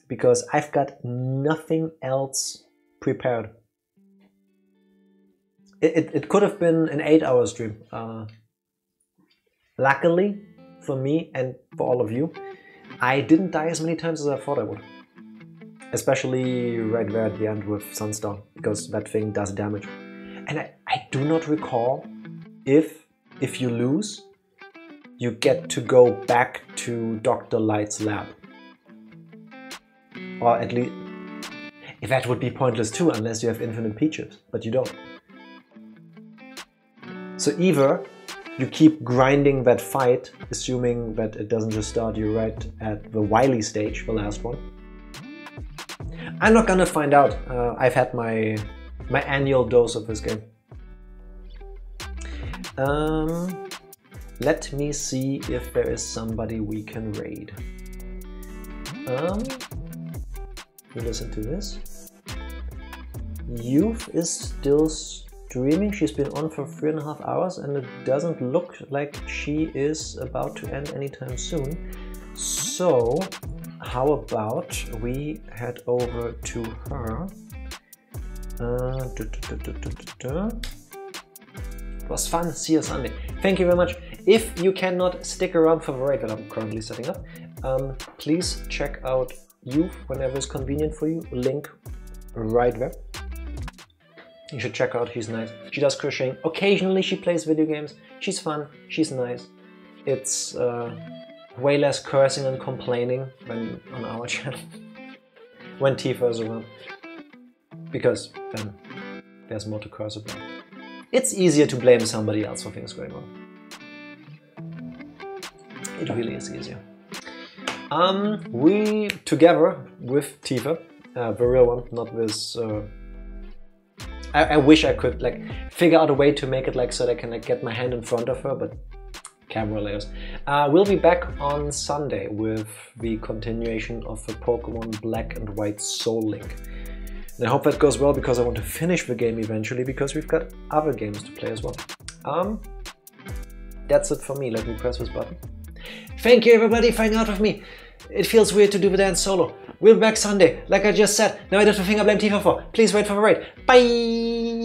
because I've got nothing else prepared. It could have been an 8-hour stream. Luckily for me and for all of you, I didn't die as many times as I thought I would. Especially right there at the end with Sunstar, because that thing does damage. And I do not recall if you lose, you get to go back to Dr. Light's lab. Or at least, that would be pointless too, unless you have infinite peaches, but you don't. So either you keep grinding that fight, assuming that it doesn't just start you right at the Wily stage, the last one. I'm not gonna find out. I've had my annual dose of this game. Let me see if there is somebody we can raid. You listen to this. Youth is still streaming. She's been on for 3.5 hours and it doesn't look like she is about to end anytime soon. So how about we head over to her. It was fun. See you Sunday. Thank you very much. If you cannot stick around for the raid that I'm currently setting up, please check out Youth whenever it's convenient for you. Link right there. You should check her out. She's nice. She does crocheting. Occasionally she plays video games. She's fun. She's nice. It's way less cursing and complaining than on our channel when Tifa is around, because then there's more to curse about. It's easier to blame somebody else for things going on. It really is easier. We, together with Tifa, the real one, not this... I wish I could like figure out a way to make it like so that I can like get my hand in front of her, but camera layers. We'll be back on Sunday with the continuation of the Pokemon Black and White Soul Link. And I hope that goes well, because I want to finish the game eventually, because we've got other games to play as well. that's it for me. Let me press this button. Thank you everybody for hanging out with me. It feels weird to do the dance solo. We'll be back Sunday, like I just said. Now I did the thing I blame Tifa for. Please wait for the raid. Bye!